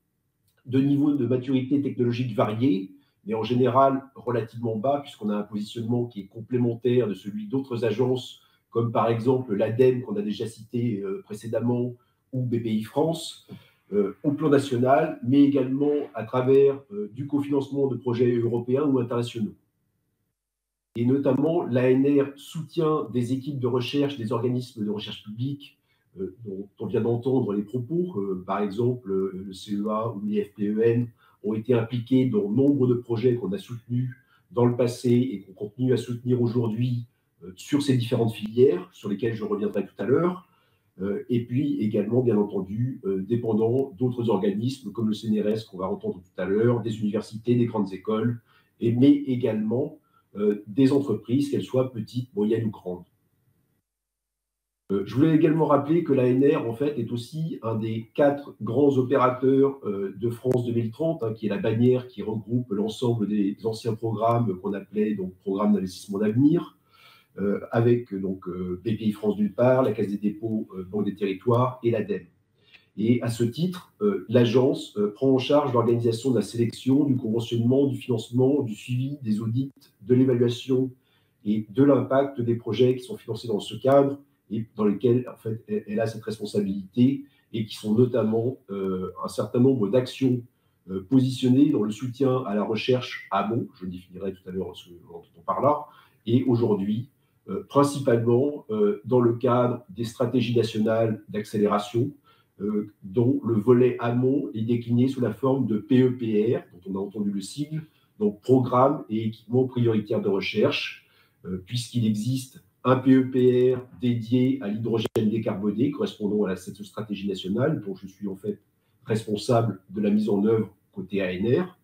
de niveaux de maturité technologique variés, mais en général relativement bas, puisqu'on a un positionnement qui est complémentaire de celui d'autres agences, comme par exemple l'ADEME, qu'on a déjà cité précédemment, ou BPI France, au plan national, mais également à travers du cofinancement de projets européens ou internationaux. Et notamment, l'ANR soutient des équipes de recherche, des organismes de recherche publique, dont on vient d'entendre les propos. Par exemple, le CEA ou l'IFPEN ont été impliqués dans nombre de projets qu'on a soutenus dans le passé et qu'on continue à soutenir aujourd'hui sur ces différentes filières, sur lesquelles je reviendrai tout à l'heure. Et puis également, bien entendu, dépendant d'autres organismes comme le CNRS qu'on va entendre tout à l'heure, des universités, des grandes écoles, mais également des entreprises, qu'elles soient petites, moyennes ou grandes. Je voulais également rappeler que l'ANR, en fait, est aussi un des 4 grands opérateurs de France 2030, hein, qui est la bannière qui regroupe l'ensemble des anciens programmes qu'on appelait donc programmes d'investissement d'avenir, avec donc BPI France d'une part, la Caisse des dépôts, Banque des territoires et l'ADEME. Et à ce titre, l'agence prend en charge l'organisation de la sélection, du conventionnement, du financement, du suivi, des audits, de l'évaluation et de l'impact des projets qui sont financés dans ce cadre et dans lesquels en fait, elle a cette responsabilité et qui sont notamment un certain nombre d'actions positionnées dans le soutien à la recherche amont, je définirai tout à l'heure ce dont on parle là, et aujourd'hui, principalement dans le cadre des stratégies nationales d'accélération, dont le volet amont est décliné sous la forme de PEPR, dont on a entendu le sigle, donc Programme et équipements prioritaires de recherche, puisqu'il existe un PEPR dédié à l'hydrogène décarboné, correspondant à cette stratégie nationale, dont je suis en fait responsable de la mise en œuvre côté ANR,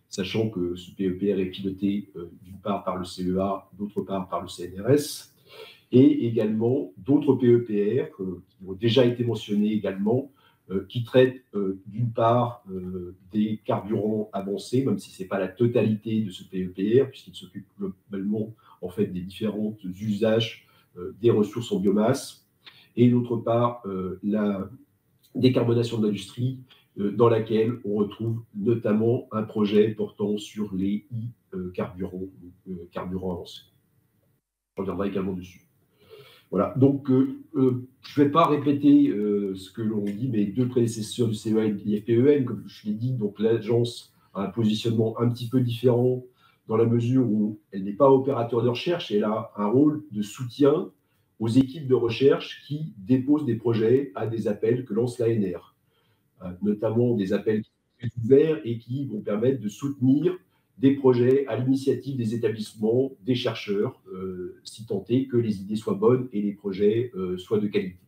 sachant que ce PEPR est piloté d'une part par le CEA, d'autre part par le CNRS, et également d'autres PEPR qui ont déjà été mentionnés également, qui traitent d'une part des carburants avancés, même si ce n'est pas la totalité de ce PEPR, puisqu'il s'occupe globalement en fait des différents usages des ressources en biomasse, et d'autre part la décarbonation de l'industrie, dans laquelle on retrouve notamment un projet portant sur les carburants, carburants avancés. Je reviendrai également dessus. Voilà, donc je ne vais pas répéter ce que l'ont dit mes 2 prédécesseurs du CEA et de l'IFPEN, comme je l'ai dit, donc l'agence a un positionnement un petit peu différent dans la mesure où elle n'est pas opérateur de recherche, elle a un rôle de soutien aux équipes de recherche qui déposent des projets à des appels que lance l'ANR, notamment des appels qui sont ouverts et qui vont permettre de soutenir des projets à l'initiative des établissements, des chercheurs, si tant est que les idées soient bonnes et les projets soient de qualité.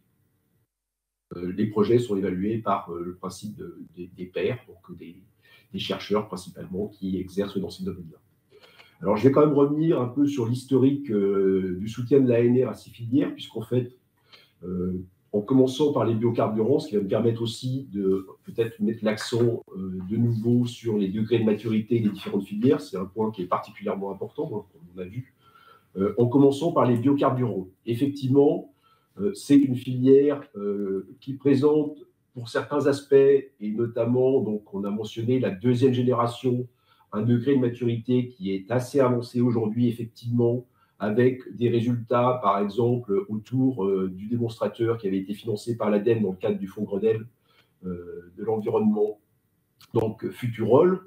Les projets sont évalués par le principe des pairs, donc des chercheurs principalement qui exercent dans ces domaines-là. Alors, je vais quand même revenir un peu sur l'historique du soutien de l'ANR à ces filières, puisqu'en fait, en commençant par les biocarburants, ce qui va me permettre aussi de peut-être mettre l'accent de nouveau sur les degrés de maturité des différentes filières. C'est un point qui est particulièrement important, hein, comme on a vu. En commençant par les biocarburants. Effectivement, c'est une filière qui présente, pour certains aspects, et notamment, donc, on a mentionné la 2e génération, un degré de maturité qui est assez avancé aujourd'hui, effectivement, avec des résultats, par exemple, autour du démonstrateur qui avait été financé par l'ADEME dans le cadre du Fonds Grenelle de l'environnement, donc Futurol.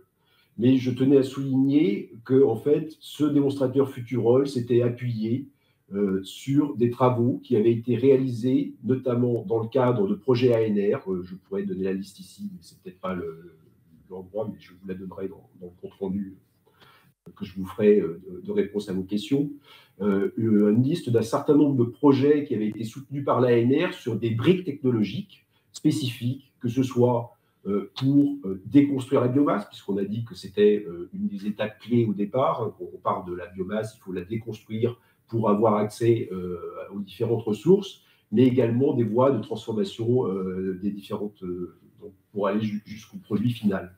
Mais je tenais à souligner que, en fait, ce démonstrateur Futurol s'était appuyé sur des travaux qui avaient été réalisés, notamment dans le cadre de projets ANR. Je pourrais donner la liste ici, mais ce n'est peut-être pas l'endroit, mais je vous la donnerai dans le compte-rendu que je vous ferai de réponse à vos questions, une liste d'un certain nombre de projets qui avaient été soutenus par l'ANR sur des briques technologiques spécifiques, que ce soit pour déconstruire la biomasse, puisqu'on a dit que c'était une des étapes clés au départ. Quand on parle de la biomasse, il faut la déconstruire pour avoir accès aux différentes ressources, mais également des voies de transformation des différentes, donc pour aller jusqu'au produit final.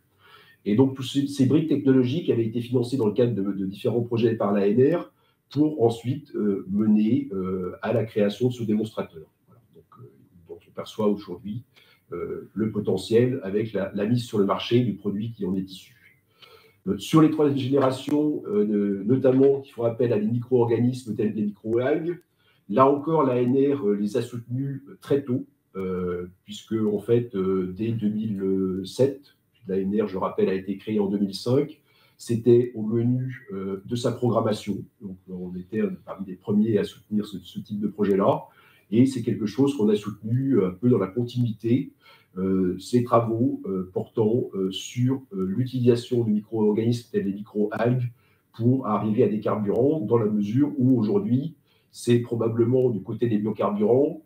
Et donc, toutes ces briques technologiques avaient été financées dans le cadre de différents projets par l'ANR pour ensuite mener à la création de ce démonstrateur. Voilà. Donc, on perçoit aujourd'hui le potentiel avec la mise sur le marché du produit qui en est issu. Sur les 3 générations, notamment, qui font appel à des micro-organismes tels que des micro-algues, là encore, l'ANR les a soutenus très tôt, puisque, en fait, dès 2007, l'ANR, je rappelle, a été créée en 2005. C'était au menu de sa programmation. Donc, on était parmi les premiers à soutenir ce type de projet-là. Et c'est quelque chose qu'on a soutenu un peu dans la continuité, ces travaux portant sur l'utilisation de micro-organismes tels les micro-algues pour arriver à des carburants, dans la mesure où aujourd'hui, c'est probablement du côté des biocarburants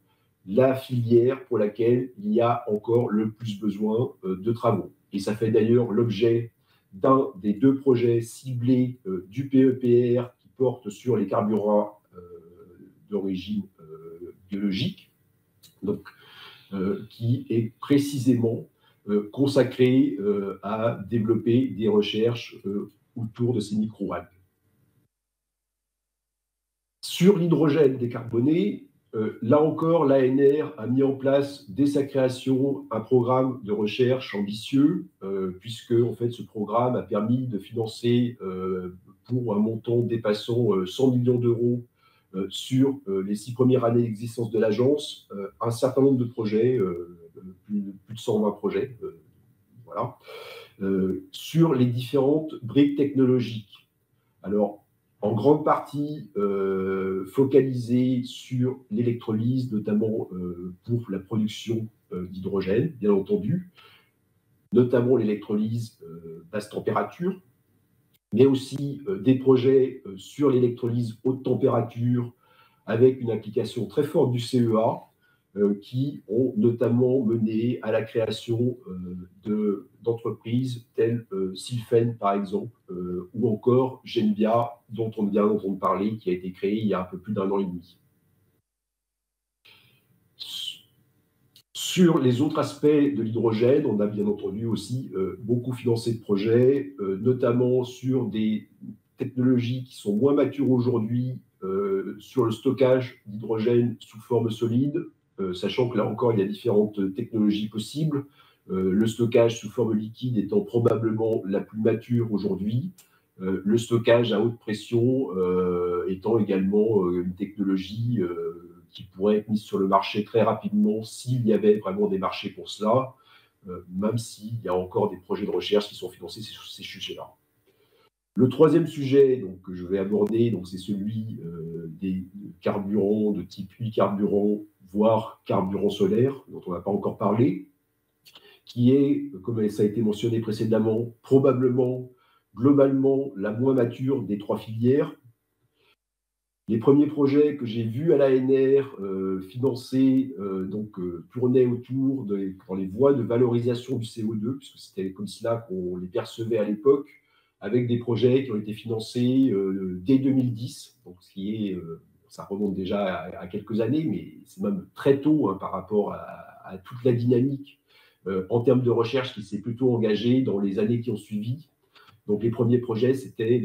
la filière pour laquelle il y a encore le plus besoin de travaux. Et ça fait d'ailleurs l'objet d'un des 2 projets ciblés du PEPR qui porte sur les carburants d'origine biologique, donc, qui est précisément consacré à développer des recherches autour de ces micro-algues. Sur l'hydrogène décarboné, là encore, l'ANR a mis en place, dès sa création, un programme de recherche ambitieux, puisque en fait, ce programme a permis de financer, pour un montant dépassant 100 millions d'euros sur les 6 premières années d'existence de l'agence, un certain nombre de projets, plus de 120 projets, voilà, sur les différentes briques technologiques. Alors, en grande partie focalisé sur l'électrolyse, notamment pour la production d'hydrogène, bien entendu, notamment l'électrolyse basse température, mais aussi des projets sur l'électrolyse haute température, avec une application très forte du CEA, qui ont notamment mené à la création d'entreprises telles Sylphen, par exemple, ou encore Genvia, dont on vient d'entendre parler, qui a été créée il y a un peu plus d'1 an et demi. Sur les autres aspects de l'hydrogène, on a bien entendu aussi beaucoup financé de projets, notamment sur des technologies qui sont moins matures aujourd'hui, sur le stockage d'hydrogène sous forme solide, sachant que là encore, il y a différentes technologies possibles. Le stockage sous forme liquide étant probablement la plus mature aujourd'hui. Le stockage à haute pression étant également une technologie qui pourrait être mise sur le marché très rapidement s'il y avait vraiment des marchés pour cela, même s'il y a encore des projets de recherche qui sont financés sur ces sujets-là. Le troisième sujet donc, que je vais aborder, c'est celui des carburants de type e-carburant, voire carburant solaire, dont on n'a pas encore parlé, qui est, comme ça a été mentionné précédemment, probablement, globalement, la moins mature des 3 filières. Les premiers projets que j'ai vus à l'ANR financés tournaient autour dans les voies de valorisation du CO2, puisque c'était comme cela qu'on les percevait à l'époque, avec des projets qui ont été financés dès 2010, donc ça remonte déjà à quelques années, mais c'est même très tôt par rapport à toute la dynamique en termes de recherche qui s'est plutôt engagée dans les années qui ont suivi. Donc, les premiers projets, c'était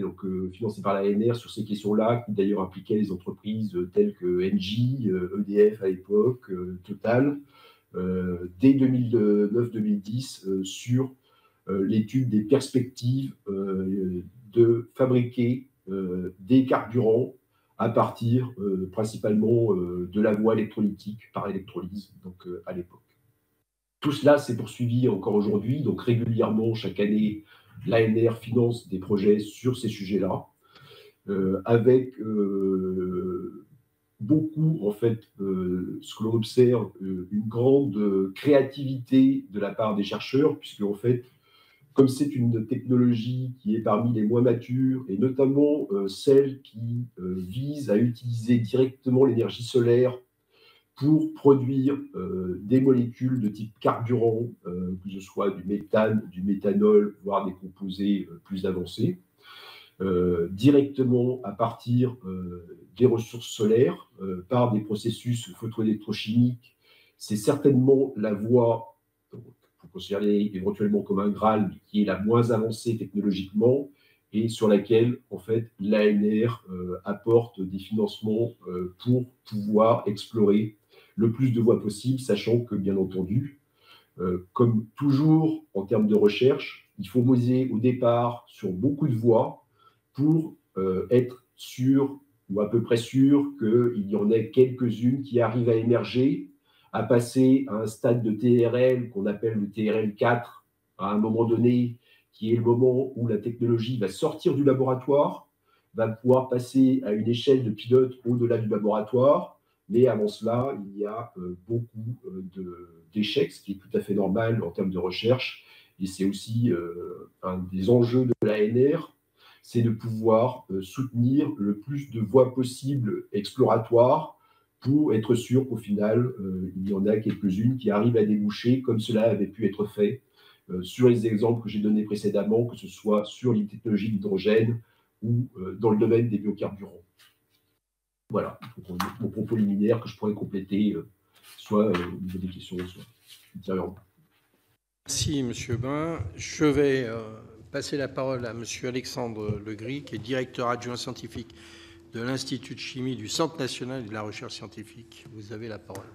financés par l'ANR sur ces questions-là, qui d'ailleurs impliquaient les entreprises telles que Engie, EDF à l'époque, Total, dès 2009-2010, sur l'étude des perspectives de fabriquer des carburants à partir principalement de la voie électrolytique par électrolyse, donc à l'époque. Tout cela s'est poursuivi encore aujourd'hui, donc régulièrement, chaque année, l'ANR finance des projets sur ces sujets-là, avec beaucoup, en fait, ce que l'on observe, une grande créativité de la part des chercheurs, puisque, en fait, comme c'est une technologie qui est parmi les moins matures, et notamment celle qui vise à utiliser directement l'énergie solaire pour produire des molécules de type carburant, que ce soit du méthane, du méthanol, voire des composés plus avancés, directement à partir des ressources solaires, par des processus photoélectrochimiques. C'est certainement la voie qu'on considérer éventuellement comme un Graal, mais qui est la moins avancée technologiquement, et sur laquelle, en fait, l'ANR apporte des financements pour pouvoir explorer le plus de voies possibles, sachant que, bien entendu, comme toujours en termes de recherche, il faut miser au départ sur beaucoup de voies pour être sûr, ou à peu près sûr, qu'il y en ait quelques-unes qui arrivent à émerger, à passer à un stade de TRL qu'on appelle le TRL 4, à un moment donné, qui est le moment où la technologie va sortir du laboratoire, va pouvoir passer à une échelle de pilote au-delà du laboratoire. Mais avant cela, il y a beaucoup d'échecs, ce qui est tout à fait normal en termes de recherche. Et c'est aussi un des enjeux de l'ANR, c'est de pouvoir soutenir le plus de voies possibles exploratoires pour être sûr qu'au final, il y en a quelques-unes qui arrivent à déboucher, comme cela avait pu être fait sur les exemples que j'ai donnés précédemment, que ce soit sur les technologies d'hydrogène ou dans le domaine des biocarburants. Voilà, mon propos liminaire que je pourrais compléter soit au niveau des questions, soit ultérieurement. Merci, M. Bain. Je vais passer la parole à M. Alexandre Legris, qui est directeur adjoint scientifique de l'Institut de chimie du Centre national de la recherche scientifique. Vous avez la parole.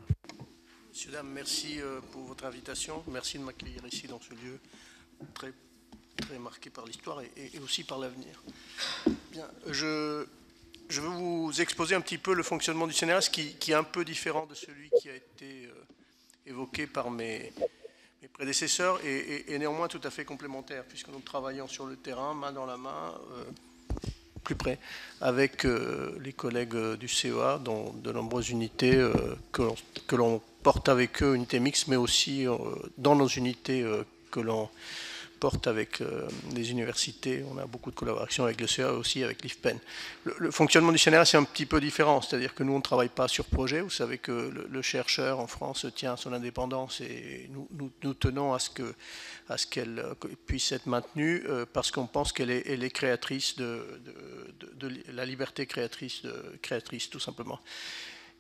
Messieurs, dames, merci pour votre invitation. Merci de m'accueillir ici dans ce lieu très, très marqué par l'histoire et aussi par l'avenir. Bien, je vais vous exposer un petit peu le fonctionnement du CNRS qui est un peu différent de celui qui a été évoqué par mes prédécesseurs et néanmoins tout à fait complémentaire, puisque nous travaillons sur le terrain, main dans la main, plus près, avec les collègues du CEA, dans de nombreuses unités que l'on porte avec eux, unités mixtes, mais aussi dans nos unités que l'on porte avec les universités. On a beaucoup de collaboration avec le CEA et aussi avec l'IFPEN. Le fonctionnement du CNRS est un petit peu différent, c'est-à-dire que nous, on ne travaille pas sur projet. Vous savez que le chercheur en France tient à son indépendance et nous tenons à ce qu'elle puisse être maintenue parce qu'on pense qu'elle est créatrice de la liberté créatrice tout simplement.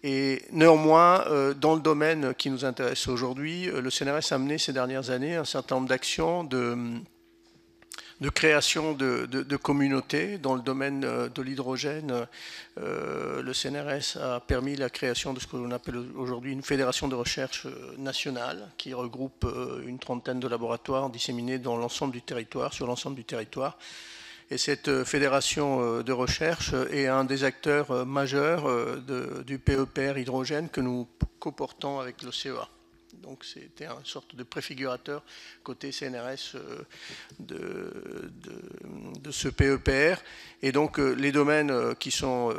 Et néanmoins, dans le domaine qui nous intéresse aujourd'hui, le CNRS a mené ces dernières années un certain nombre d'actions de création de communautés. Dans le domaine de l'hydrogène, le CNRS a permis la création de ce que l'on appelle aujourd'hui une fédération de recherche nationale qui regroupe une trentaine de laboratoires disséminés dans l'ensemble du territoire, sur l'ensemble du territoire. Et cette fédération de recherche est un des acteurs majeurs du PEPR hydrogène que nous coportons avec le CEA. Donc c'était une sorte de préfigurateur côté CNRS de ce PEPR. Et donc les domaines qui sont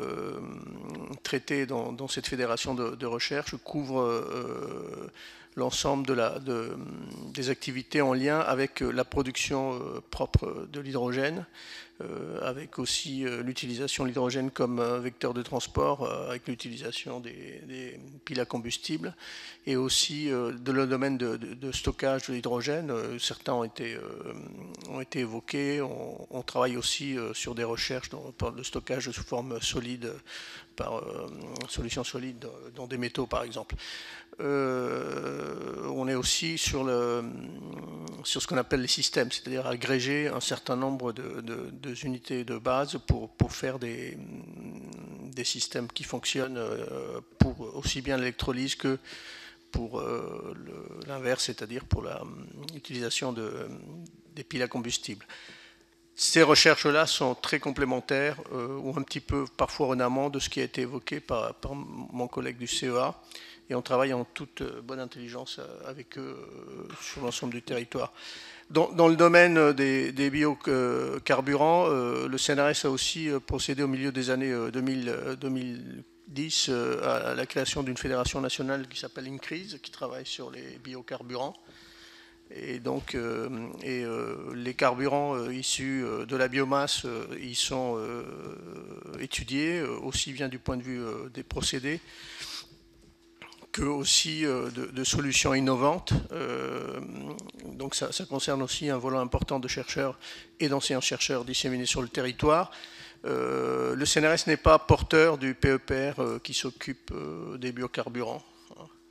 traités dans cette fédération de recherche couvrent l'ensemble des activités en lien avec la production propre de l'hydrogène, avec aussi l'utilisation de l'hydrogène comme vecteur de transport, avec l'utilisation des piles à combustible, et aussi de le domaine de stockage de l'hydrogène. Certains ont été évoqués. On travaille aussi sur des recherches dans le stockage sous forme solide, par solution solide dans des métaux par exemple. On est aussi sur ce qu'on appelle les systèmes, c'est-à-dire agréger un certain nombre de unités de base pour faire des systèmes qui fonctionnent pour aussi bien l'électrolyse que pour l'inverse, c'est-à-dire pour l'utilisation des piles à combustible. Ces recherches-là sont très complémentaires ou un petit peu parfois en amont de ce qui a été évoqué par mon collègue du CEA. Et on travaille en toute bonne intelligence avec eux sur l'ensemble du territoire. Dans le domaine des biocarburants, le CNRS a aussi procédé au milieu des années 2010 à la création d'une fédération nationale qui s'appelle INCRISE, qui travaille sur les biocarburants. Et donc, les carburants issus de la biomasse, ils sont étudiés aussi bien du point de vue des procédés que aussi de solutions innovantes. Donc ça concerne aussi un volet important de chercheurs et d'anciens-chercheurs disséminés sur le territoire. Le CNRS n'est pas porteur du PEPR qui s'occupe des biocarburants.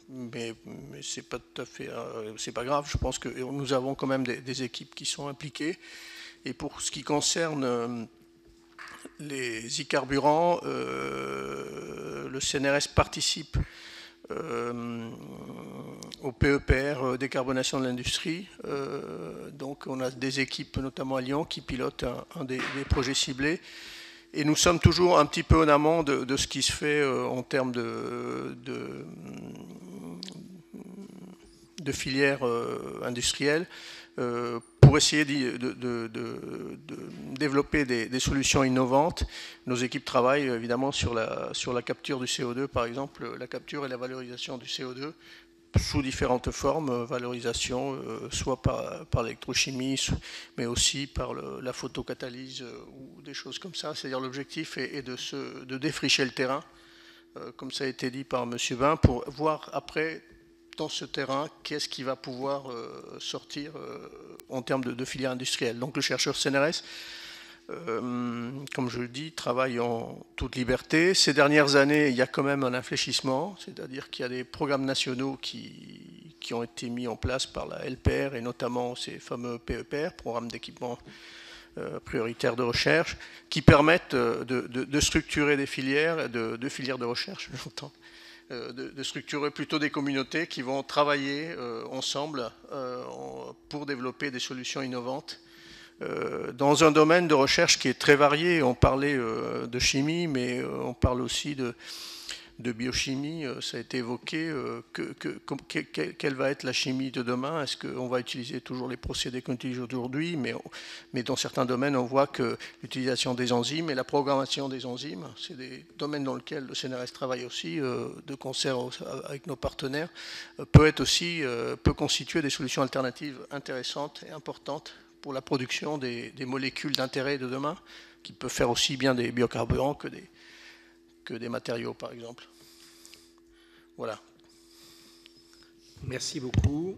Mais c'est pas tout à fait, c'est pas grave. Je pense que nous avons quand même des équipes qui sont impliquées. Et pour ce qui concerne les e-carburants, le CNRS participe au PEPR décarbonation de l'industrie. Donc on a des équipes, notamment à Lyon, qui pilotent un des projets ciblés. Et nous sommes toujours un petit peu en amont de ce qui se fait en termes de filières industrielles pour essayer de développer des solutions innovantes. Nos équipes travaillent évidemment sur la capture du CO2, par exemple, la capture et la valorisation du CO2 sous différentes formes, valorisation, soit par l'électrochimie, mais aussi par la photocatalyse ou des choses comme ça. C'est-à-dire l'objectif est de défricher le terrain, comme ça a été dit par M. Bain, pour voir après, dans ce terrain, qu'est-ce qui va pouvoir sortir en termes de filière industrielle. Donc le chercheur CNRS comme je le dis, travaillent en toute liberté. Ces dernières années, il y a quand même un infléchissement, c'est-à-dire qu'il y a des programmes nationaux qui ont été mis en place par la LPR, et notamment ces fameux PEPR, programmes d'équipement prioritaires de recherche, qui permettent de structurer des filières, de filières de recherche, j'entends, de structurer plutôt des communautés qui vont travailler ensemble pour développer des solutions innovantes dans un domaine de recherche qui est très varié. On parlait de chimie, mais on parle aussi de biochimie. Ça a été évoqué. Quelle va être la chimie de demain? Est-ce qu'on va utiliser toujours les procédés qu'on utilise aujourd'hui? Mais dans certains domaines, on voit que l'utilisation des enzymes et la programmation des enzymes, c'est des domaines dans lesquels le CNRS travaille aussi, de concert avec nos partenaires, peut constituer des solutions alternatives intéressantes et importantes pour la production des molécules d'intérêt de demain, qui peuvent faire aussi bien des biocarburants que des matériaux, par exemple. Voilà. Merci beaucoup.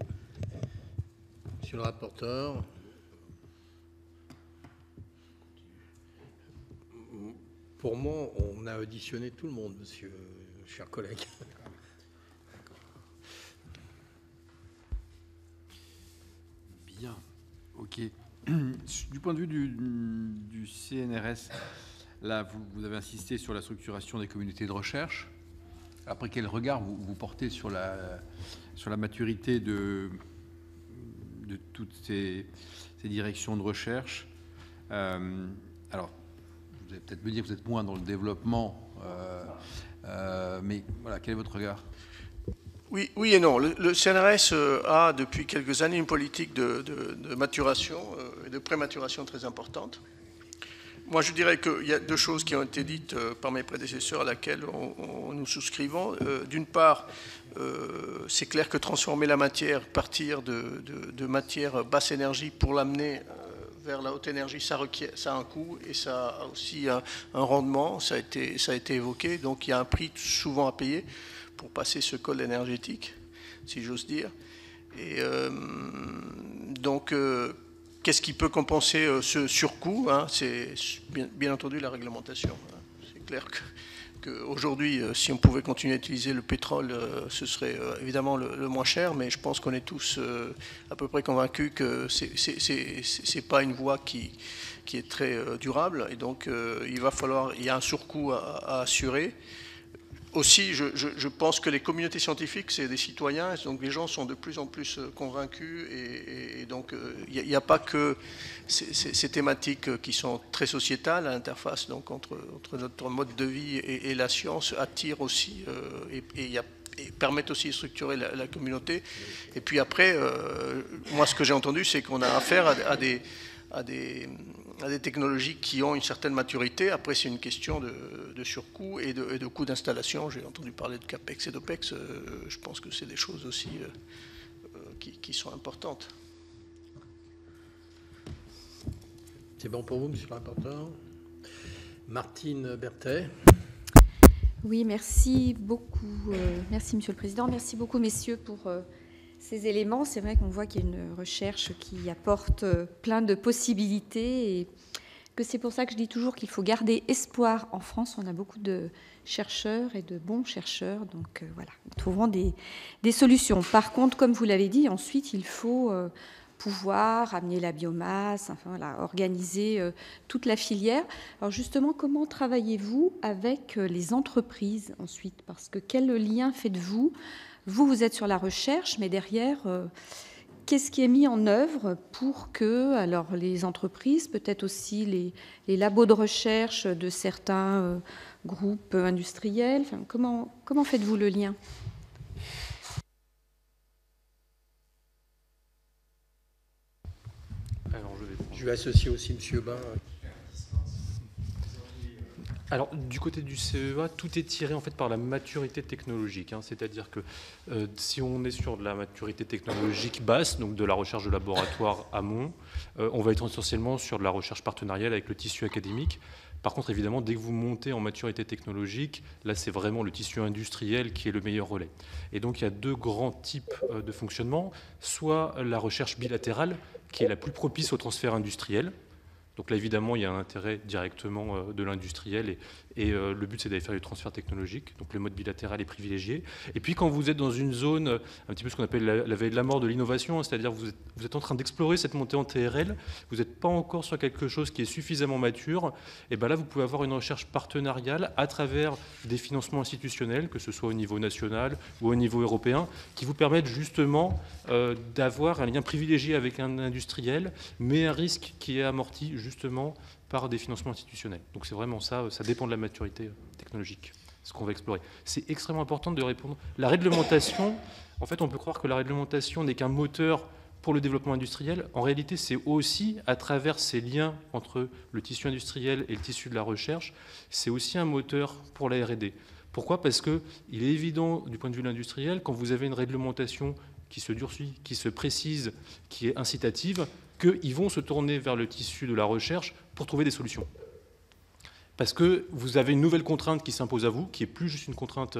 Monsieur le rapporteur. Pour moi, on a auditionné tout le monde, monsieur, cher collègue. Bien. OK. Du point de vue du CNRS, là, vous avez insisté sur la structuration des communautés de recherche. Après, quel regard vous portez sur la maturité de toutes ces directions de recherche? Alors, vous allez peut-être me dire que vous êtes moins dans le développement, mais voilà, quel est votre regard? Oui et non. Le CNRS a depuis quelques années une politique de maturation et de prématuration très importante. Moi, je dirais qu'il y a deux choses qui ont été dites par mes prédécesseurs à laquelle nous souscrivons. D'une part, c'est clair que transformer la matière, partir de matière basse énergie pour l'amener vers la haute énergie, ça a un coût et ça a aussi un rendement. Ça a été évoqué. Donc, il y a un prix souvent à payer pour passer ce col énergétique, si j'ose dire. Et donc, qu'est-ce qui peut compenser ce surcoût, hein? C'est bien entendu la réglementation. C'est clair qu'aujourd'hui, si on pouvait continuer à utiliser le pétrole, ce serait évidemment le moins cher, mais je pense qu'on est tous à peu près convaincus que c'est pas une voie qui est très durable, et donc il y a un surcoût à assurer. Aussi, je pense que les communautés scientifiques, c'est des citoyens, donc les gens sont de plus en plus convaincus, et donc il n'y a pas que ces thématiques qui sont très sociétales, à l'interface donc entre notre mode de vie et la science, attirent aussi et permettent aussi de structurer la communauté. Et puis après, moi ce que j'ai entendu, c'est qu'on a affaire à des technologies qui ont une certaine maturité. Après, c'est une question de surcoût et de coût d'installation. J'ai entendu parler de CAPEX et d'OPEX. Je pense que c'est des choses aussi qui sont importantes. C'est bon pour vous, monsieur le rapporteur? Martine Berthet. Oui, merci beaucoup. Merci, monsieur le président. Merci beaucoup, messieurs, pour ces éléments. C'est vrai qu'on voit qu'il y a une recherche qui apporte plein de possibilités, et que c'est pour ça que je dis toujours qu'il faut garder espoir. En France, on a beaucoup de chercheurs et de bons chercheurs, donc voilà, nous trouverons des solutions. Par contre, comme vous l'avez dit, ensuite, il faut pouvoir amener la biomasse, enfin voilà, organiser toute la filière. Alors justement, comment travaillez-vous avec les entreprises ensuite? Parce que quel lien faites-vous? Vous êtes sur la recherche, mais derrière, qu'est-ce qui est mis en œuvre pour que, alors les entreprises, peut-être aussi les labos de recherche de certains groupes industriels, enfin, comment faites-vous le lien? Je vais associer aussi M. Bain. Alors, du côté du CEA, tout est tiré en fait par la maturité technologique. C'est-à-dire que si on est sur de la maturité technologique basse, donc de la recherche de laboratoire amont, on va être essentiellement sur de la recherche partenariale avec le tissu académique. Par contre, évidemment, dès que vous montez en maturité technologique, là, c'est vraiment le tissu industriel qui est le meilleur relais. Et donc, il y a deux grands types de fonctionnement. Soit la recherche bilatérale, qui est la plus propice au transfert industriel. Donc là, évidemment, il y a un intérêt directement de l'industriel et le but, c'est d'aller faire du transfert technologique. Donc le mode bilatéral est privilégié. Et puis quand vous êtes dans une zone, un petit peu ce qu'on appelle la veille de la mort de l'innovation, c'est-à-dire vous êtes en train d'explorer cette montée en TRL, vous n'êtes pas encore sur quelque chose qui est suffisamment mature, et bien là, vous pouvez avoir une recherche partenariale à travers des financements institutionnels, que ce soit au niveau national ou au niveau européen, qui vous permettent justement d'avoir un lien privilégié avec un industriel, mais un risque qui est amorti justement par des financements institutionnels. Donc c'est vraiment ça, ça dépend de la maturité technologique, ce qu'on va explorer. C'est extrêmement important de répondre. La réglementation, en fait, on peut croire que la réglementation n'est qu'un moteur pour le développement industriel. En réalité, c'est aussi à travers ces liens entre le tissu industriel et le tissu de la recherche, c'est aussi un moteur pour la R&D. Pourquoi ? Parce qu'il est évident, du point de vue de l'industriel, quand vous avez une réglementation qui se durcit, qui se précise, qui est incitative, qu'ils vont se tourner vers le tissu de la recherche pour trouver des solutions. Parce que vous avez une nouvelle contrainte qui s'impose à vous, qui n'est plus juste une contrainte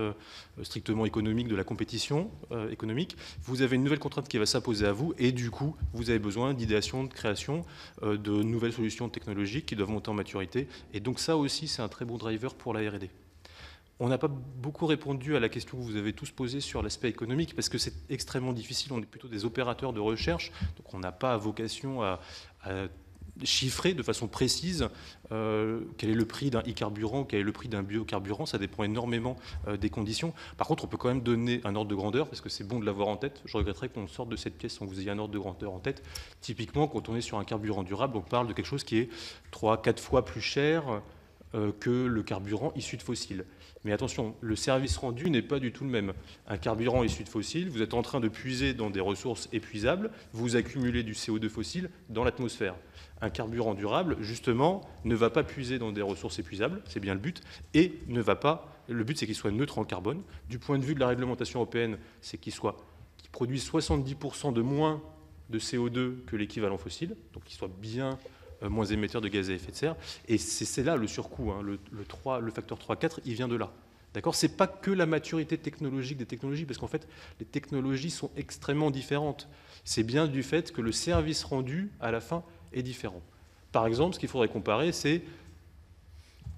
strictement économique de la compétition économique. Vous avez une nouvelle contrainte qui va s'imposer à vous et du coup, vous avez besoin d'idéation, de création, de nouvelles solutions technologiques qui doivent monter en maturité. Et donc ça aussi, c'est un très bon driver pour la R&D. On n'a pas beaucoup répondu à la question que vous avez tous posée sur l'aspect économique parce que c'est extrêmement difficile. On est plutôt des opérateurs de recherche, donc on n'a pas vocation à chiffrer de façon précise quel est le prix d'un e-carburant, quel est le prix d'un biocarburant. Ça dépend énormément des conditions. Par contre, on peut quand même donner un ordre de grandeur parce que c'est bon de l'avoir en tête. Je regretterais qu'on sorte de cette pièce sans que vous ayez un ordre de grandeur en tête. Typiquement, quand on est sur un carburant durable, on parle de quelque chose qui est 3-4 fois plus cher que le carburant issu de fossiles. Mais attention, le service rendu n'est pas du tout le même. Un carburant issu de fossiles, vous êtes en train de puiser dans des ressources épuisables, vous accumulez du CO2 fossile dans l'atmosphère. Un carburant durable, justement, ne va pas puiser dans des ressources épuisables, c'est bien le but, et ne va pas. Le but, c'est qu'il soit neutre en carbone. Du point de vue de la réglementation européenne, c'est qu'il produise 70% de moins de CO2 que l'équivalent fossile, donc qu'il soit bien moins émetteur de gaz à effet de serre. Et c'est là le surcoût, hein, le facteur 3-4, il vient de là. D'accord ? Ce n'est pas que la maturité technologique des technologies, parce qu'en fait, les technologies sont extrêmement différentes. C'est bien du fait que le service rendu, à la fin, est différent. Par exemple, ce qu'il faudrait comparer, c'est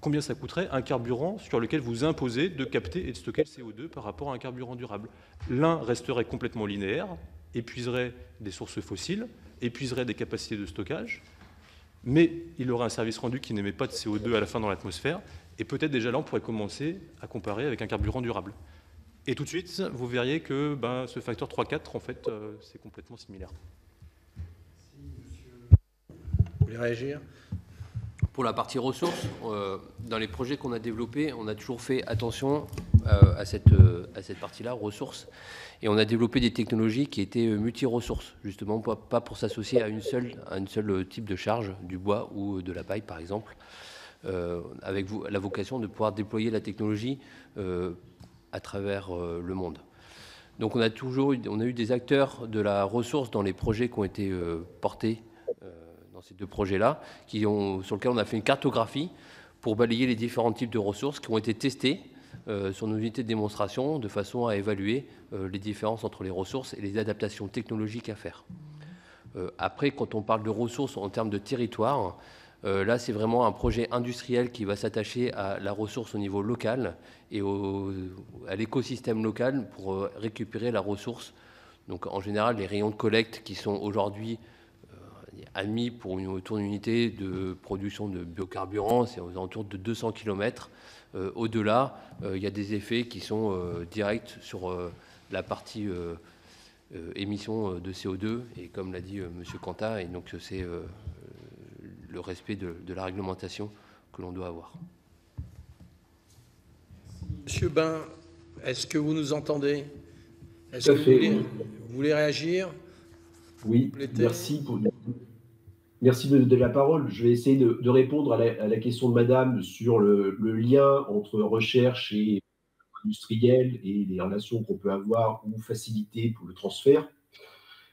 combien ça coûterait un carburant sur lequel vous imposez de capter et de stocker le CO2 par rapport à un carburant durable. L'un resterait complètement linéaire, épuiserait des sources fossiles, épuiserait des capacités de stockage, mais il aurait un service rendu qui n'émet pas de CO2 à la fin dans l'atmosphère, et peut-être déjà là, on pourrait commencer à comparer avec un carburant durable. Et tout de suite, vous verriez que ce facteur 3-4, en fait, c'est complètement similaire. Vous voulez réagir ? Pour la partie ressources, dans les projets qu'on a développés, on a toujours fait attention à cette partie-là, ressources. Et on a développé des technologies qui étaient multi-ressources, justement, pas pour s'associer à une seule type de charge, du bois ou de la paille, par exemple, avec la vocation de pouvoir déployer la technologie à travers le monde. Donc on a eu des acteurs de la ressource dans les projets qui ont été portés dans ces deux projets-là, sur lesquels on a fait une cartographie pour balayer les différents types de ressources qui ont été testés sur nos unités de démonstration de façon à évaluer les différences entre les ressources et les adaptations technologiques à faire. Après, quand on parle de ressources en termes de territoire, là, c'est vraiment un projet industriel qui va s'attacher à la ressource au niveau local et à l'écosystème local pour récupérer la ressource. Donc, en général, les rayons de collecte qui sont aujourd'hui admis pour autour d'une unité de production de biocarburants, c'est aux alentours de 200 km. Au-delà, il y a des effets qui sont directs sur la partie émission de CO2, et comme l'a dit M. Cantat, et donc c'est le respect de la réglementation que l'on doit avoir. Monsieur Bain, est-ce que vous nous entendez ? Est-ce que vous voulez réagir ? Oui, merci de la parole. Je vais essayer de répondre à la question de Madame sur le lien entre recherche et industriel et les relations qu'on peut avoir ou faciliter pour le transfert.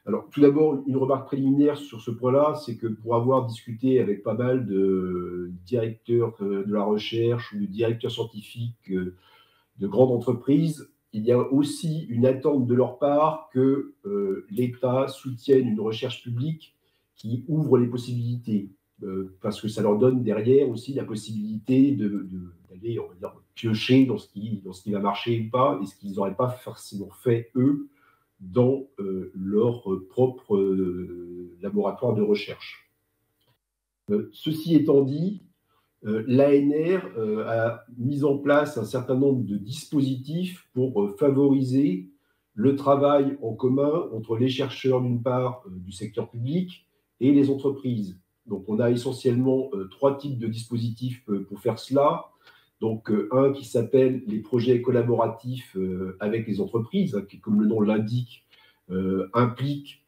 Alors, tout d'abord, une remarque préliminaire sur ce point-là, c'est que pour avoir discuté avec pas mal de directeurs de la recherche ou de directeurs scientifiques de grandes entreprises, il y a aussi une attente de leur part que l'État soutienne une recherche publique qui ouvre les possibilités. parce que ça leur donne derrière aussi la possibilité d'aller, on va dire, piocher dans ce qui va marcher ou pas, et ce qu'ils n'auraient pas forcément fait, eux, dans leur propre laboratoire de recherche. Ceci étant dit, l'ANR a mis en place un certain nombre de dispositifs pour favoriser le travail en commun entre les chercheurs, d'une part, du secteur public et les entreprises. Donc, on a essentiellement 3 types de dispositifs pour faire cela. Donc, un qui s'appelle les projets collaboratifs avec les entreprises, hein, qui, comme le nom l'indique, implique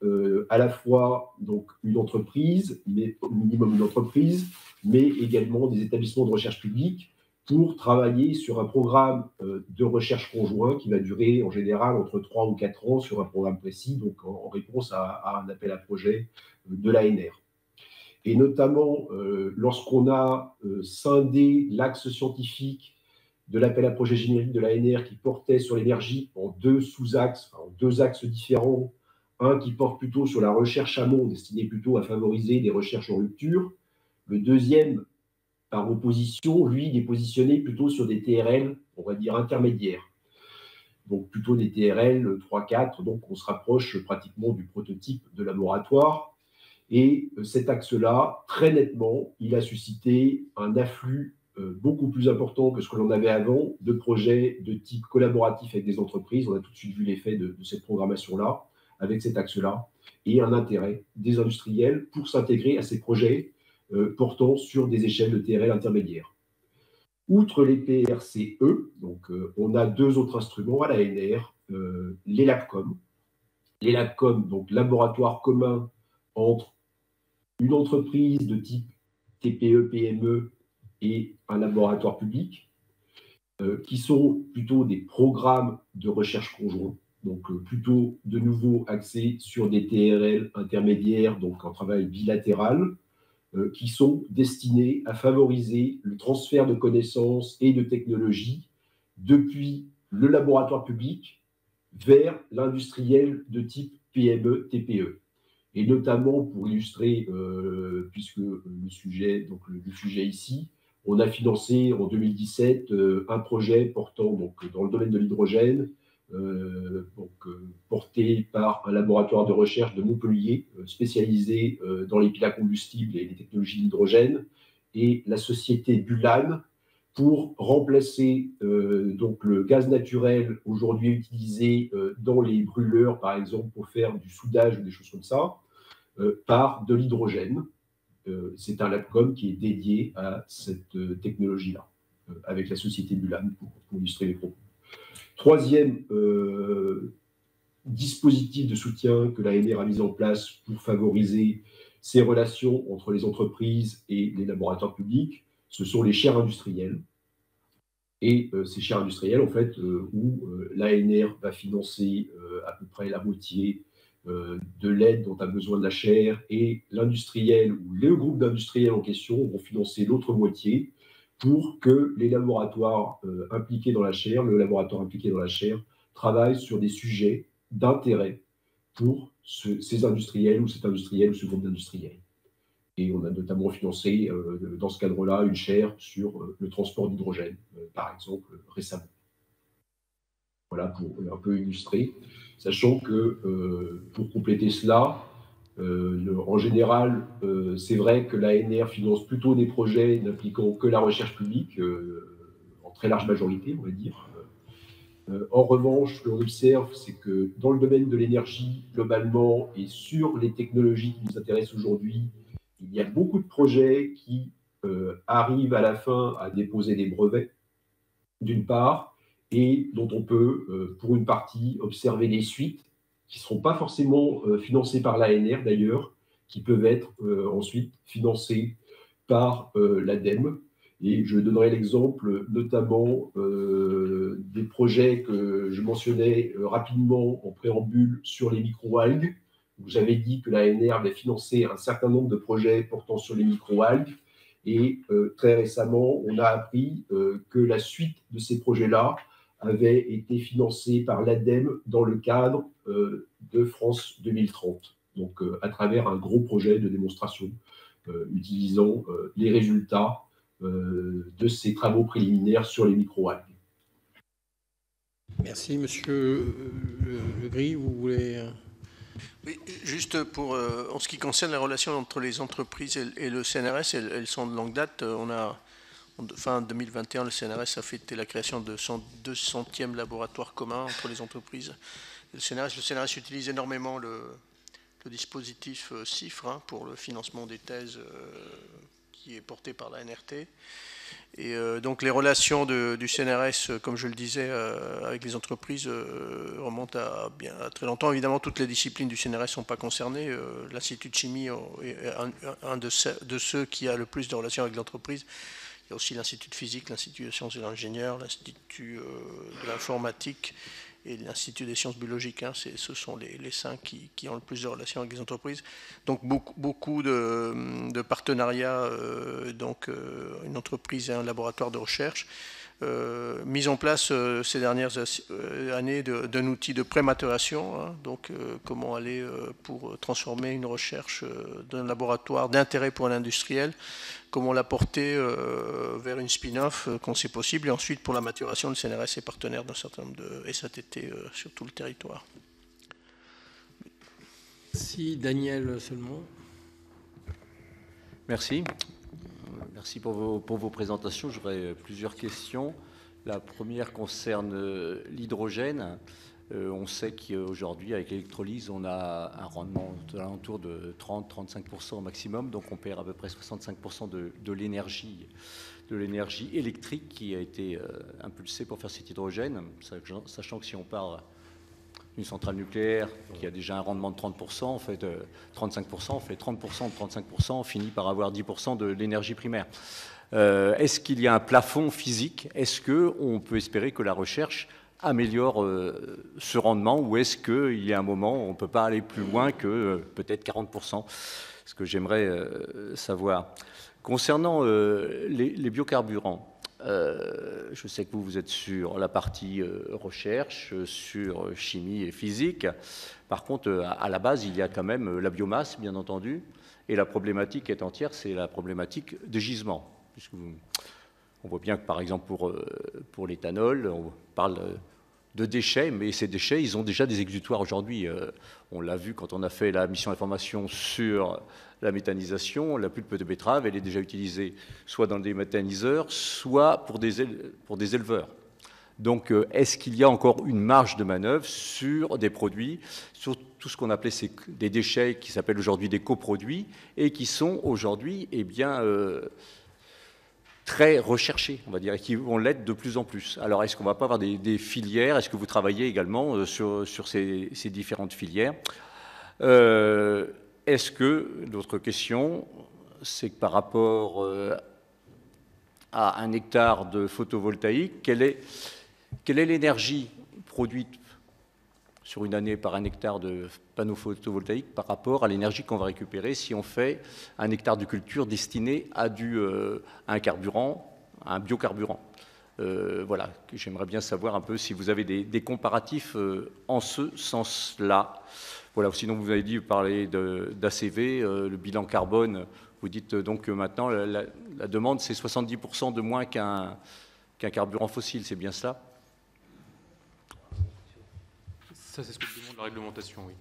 à la fois donc, une entreprise, mais au minimum une entreprise, mais également des établissements de recherche publique pour travailler sur un programme de recherche conjoint qui va durer en général entre 3 ou 4 ans sur un programme précis, donc en réponse à un appel à projet de l'ANR. Et notamment, lorsqu'on a scindé l'axe scientifique de l'appel à projet générique de l'ANR qui portait sur l'énergie en 2 sous-axes, en 2 axes différents, un qui porte plutôt sur la recherche amont, destiné plutôt à favoriser des recherches en rupture. Le deuxième, par opposition, lui, il est positionné plutôt sur des TRL, on va dire intermédiaires. Donc plutôt des TRL 3-4, donc on se rapproche pratiquement du prototype de laboratoire. Et cet axe-là, très nettement, il a suscité un afflux beaucoup plus important que ce que l'on avait avant de projets de type collaboratif avec des entreprises. On a tout de suite vu l'effet de cette programmation-là, avec cet axe-là, et un intérêt des industriels pour s'intégrer à ces projets portant sur des échelles de TRL intermédiaires. Outre les PRCE, donc, on a 2 autres instruments à l'ANR, les LabCom. Les LabCom, donc laboratoire commun entre une entreprise de type TPE, PME et un laboratoire public, qui sont plutôt des programmes de recherche conjoints, donc plutôt de nouveau axés sur des TRL intermédiaires, donc en travail bilatéral, qui sont destinés à favoriser le transfert de connaissances et de technologies depuis le laboratoire public vers l'industriel de type PME, TPE. Et notamment pour illustrer, puisque le sujet ici, on a financé en 2017 un projet portant donc, dans le domaine de l'hydrogène, porté par un laboratoire de recherche de Montpellier, spécialisé dans les piles à combustible et les technologies d'hydrogène, et la société Bulan, pour remplacer donc le gaz naturel aujourd'hui utilisé dans les brûleurs, par exemple, pour faire du soudage ou des choses comme ça, par de l'hydrogène. C'est un LabCom qui est dédié à cette technologie-là, avec la société Bulan, pour illustrer les propos. Troisième dispositif de soutien que l'ANR a mis en place pour favoriser ces relations entre les entreprises et les laboratoires publics, ce sont les chaires industrielles. Et ces chaires industrielles, en fait, où l'ANR va financer à peu près la moitié de l'aide dont a besoin de la chaire, et l'industriel ou les groupes d'industriels en question vont financer l'autre moitié pour que les laboratoires impliqués dans la chaire, le laboratoire impliqué dans la chaire, travaillent sur des sujets d'intérêt pour ces industriels ou cet industriel ou ce groupe d'industriels. Et on a notamment financé, dans ce cadre-là, une chaire sur le transport d'hydrogène, par exemple, récemment. Voilà, pour un peu illustrer, sachant que, pour compléter cela, en général, c'est vrai que l'ANR finance plutôt des projets n'impliquant que la recherche publique, en très large majorité, on va dire. En revanche, ce que l'on observe, c'est que dans le domaine de l'énergie, globalement, et sur les technologies qui nous intéressent aujourd'hui, il y a beaucoup de projets qui arrivent à la fin à déposer des brevets, d'une part, et dont on peut, pour une partie, observer les suites, qui ne seront pas forcément financées par l'ANR d'ailleurs, qui peuvent être ensuite financées par l'ADEME. Et je donnerai l'exemple notamment des projets que je mentionnais rapidement en préambule sur les microalgues. J'avais dit que l'ANR avait financé un certain nombre de projets portant sur les microalgues. Et très récemment, on a appris que la suite de ces projets-là avait été financée par l'ADEME dans le cadre de France 2030, donc à travers un gros projet de démonstration utilisant les résultats de ces travaux préliminaires sur les microalgues. Merci, Monsieur Legris, vous voulez... Oui, juste pour, en ce qui concerne la relation entre les entreprises et le CNRS, elles sont de longue date. Fin 2021, le CNRS a fêté la création de son 200e laboratoire commun entre les entreprises. Le CNRS utilise énormément le dispositif CIFRE pour le financement des thèses qui est porté par la NRT. Et donc les relations du CNRS, comme je le disais, avec les entreprises remontent à très longtemps. Évidemment, toutes les disciplines du CNRS ne sont pas concernées. L'Institut de chimie est un de ceux qui a le plus de relations avec l'entreprise. Il y a aussi l'Institut de physique, l'Institut des sciences de l'ingénieur, l'Institut de l'informatique et l'Institut des sciences biologiques. Ce sont les 5 qui ont le plus de relations avec les entreprises. Donc beaucoup de partenariats, une entreprise et un laboratoire de recherche. Mise en place ces dernières années d'un outil de prématuration, comment aller pour transformer une recherche d'un laboratoire d'intérêt pour un industriel, comment la porter vers une spin-off quand c'est possible, et ensuite pour la maturation, le CNRS est partenaire d'un certain nombre de SATT sur tout le territoire. Si Daniel seulement. Merci. Merci pour vos présentations. J'aurais plusieurs questions. La première concerne l'hydrogène. On sait qu'aujourd'hui, avec l'électrolyse, on a un rendement de l'entour de 30-35% au maximum. Donc on perd à peu près 65% de l'énergie électrique qui a été impulsée pour faire cet hydrogène. Sachant que si on part d'une centrale nucléaire qui a déjà un rendement de 30%, on fait 35%, on fait 30% de 35%, on finit par avoir 10% de l'énergie primaire. Est-ce qu'il y a un plafond physique? Est-ce qu'on peut espérer que la recherche améliore ce rendement, ou est-ce qu'il y a un moment où on ne peut pas aller plus loin que peut-être 40%? Ce que j'aimerais savoir. Concernant les biocarburants, je sais que vous êtes sur la partie recherche, sur chimie et physique. Par contre, à la base, il y a quand même la biomasse, bien entendu, et la problématique est entière, c'est la problématique des gisements. On voit bien que, par exemple, pour l'éthanol, on parle de déchets, mais ces déchets, ils ont déjà des exutoires aujourd'hui. On l'a vu quand on a fait la mission d'information sur la méthanisation, la pulpe de betterave, elle est déjà utilisée soit dans des méthaniseurs, soit pour des éleveurs. Donc, est-ce qu'il y a encore une marge de manœuvre sur des produits, sur tout ce qu'on appelait des déchets qui s'appellent aujourd'hui des coproduits et qui sont aujourd'hui, très recherchés, on va dire, et qui vont l'être de plus en plus. Alors, est-ce qu'on ne va pas avoir des filières? Est-ce que vous travaillez également sur ces différentes filières? Est-ce que, l'autre question, c'est que par rapport à un hectare de photovoltaïque, quelle est l'énergie produite sur une année par un hectare de panneaux photovoltaïques par rapport à l'énergie qu'on va récupérer si on fait un hectare de culture destiné à un carburant, à un biocarburant? Voilà, j'aimerais bien savoir un peu si vous avez des comparatifs en ce sens-là. Voilà, sinon vous avez dit, vous parlez d'ACV, le bilan carbone, vous dites donc que maintenant la demande c'est 70% de moins qu'un carburant fossile, c'est bien cela? Ça, c'est ce que demande la réglementation, oui.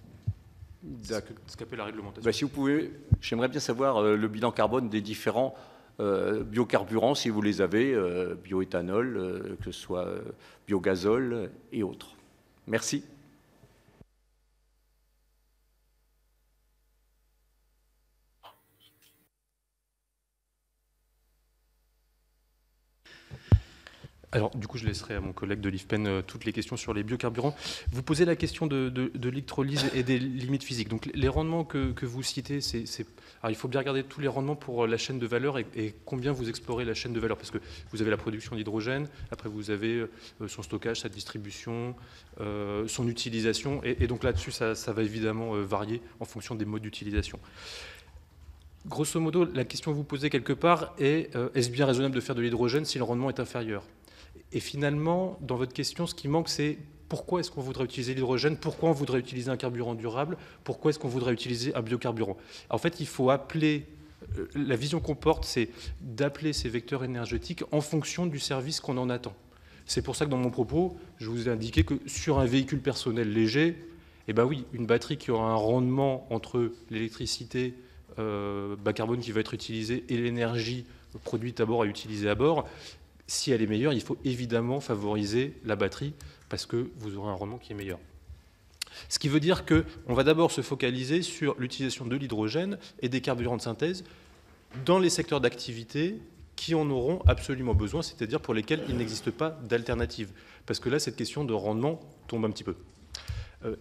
Ce qu'appelle la réglementation. Ben, si vous pouvez, j'aimerais bien savoir le bilan carbone des différents biocarburants, si vous les avez, bioéthanol, que ce soit biogazole et autres. Merci. Alors, du coup, je laisserai à mon collègue de l'IFPEN toutes les questions sur les biocarburants. Vous posez la question de l'électrolyse et des limites physiques. Donc, les rendements que vous citez, alors, il faut bien regarder tous les rendements pour la chaîne de valeur et combien vous explorez la chaîne de valeur. Parce que vous avez la production d'hydrogène, après vous avez son stockage, sa distribution, son utilisation. Et donc là-dessus, ça va évidemment varier en fonction des modes d'utilisation. Grosso modo, la question que vous posez quelque part est est-ce bien raisonnable de faire de l'hydrogène si le rendement est inférieur? Et finalement, dans votre question, ce qui manque, c'est pourquoi est-ce qu'on voudrait utiliser l'hydrogène? Pourquoi on voudrait utiliser un carburant durable? Pourquoi est-ce qu'on voudrait utiliser un biocarburant? En fait, il faut appeler la vision qu'on porte, c'est d'appeler ces vecteurs énergétiques en fonction du service qu'on en attend. C'est pour ça que dans mon propos, je vous ai indiqué que sur un véhicule personnel léger, eh ben oui, une batterie qui aura un rendement entre l'électricité bas carbone qui va être utilisée et l'énergie produite à bord à utiliser à bord, si elle est meilleure, il faut évidemment favoriser la batterie parce que vous aurez un rendement qui est meilleur. Ce qui veut dire qu'on va d'abord se focaliser sur l'utilisation de l'hydrogène et des carburants de synthèse dans les secteurs d'activité qui en auront absolument besoin, c'est-à-dire pour lesquels il n'existe pas d'alternative. Parce que là, cette question de rendement tombe un petit peu.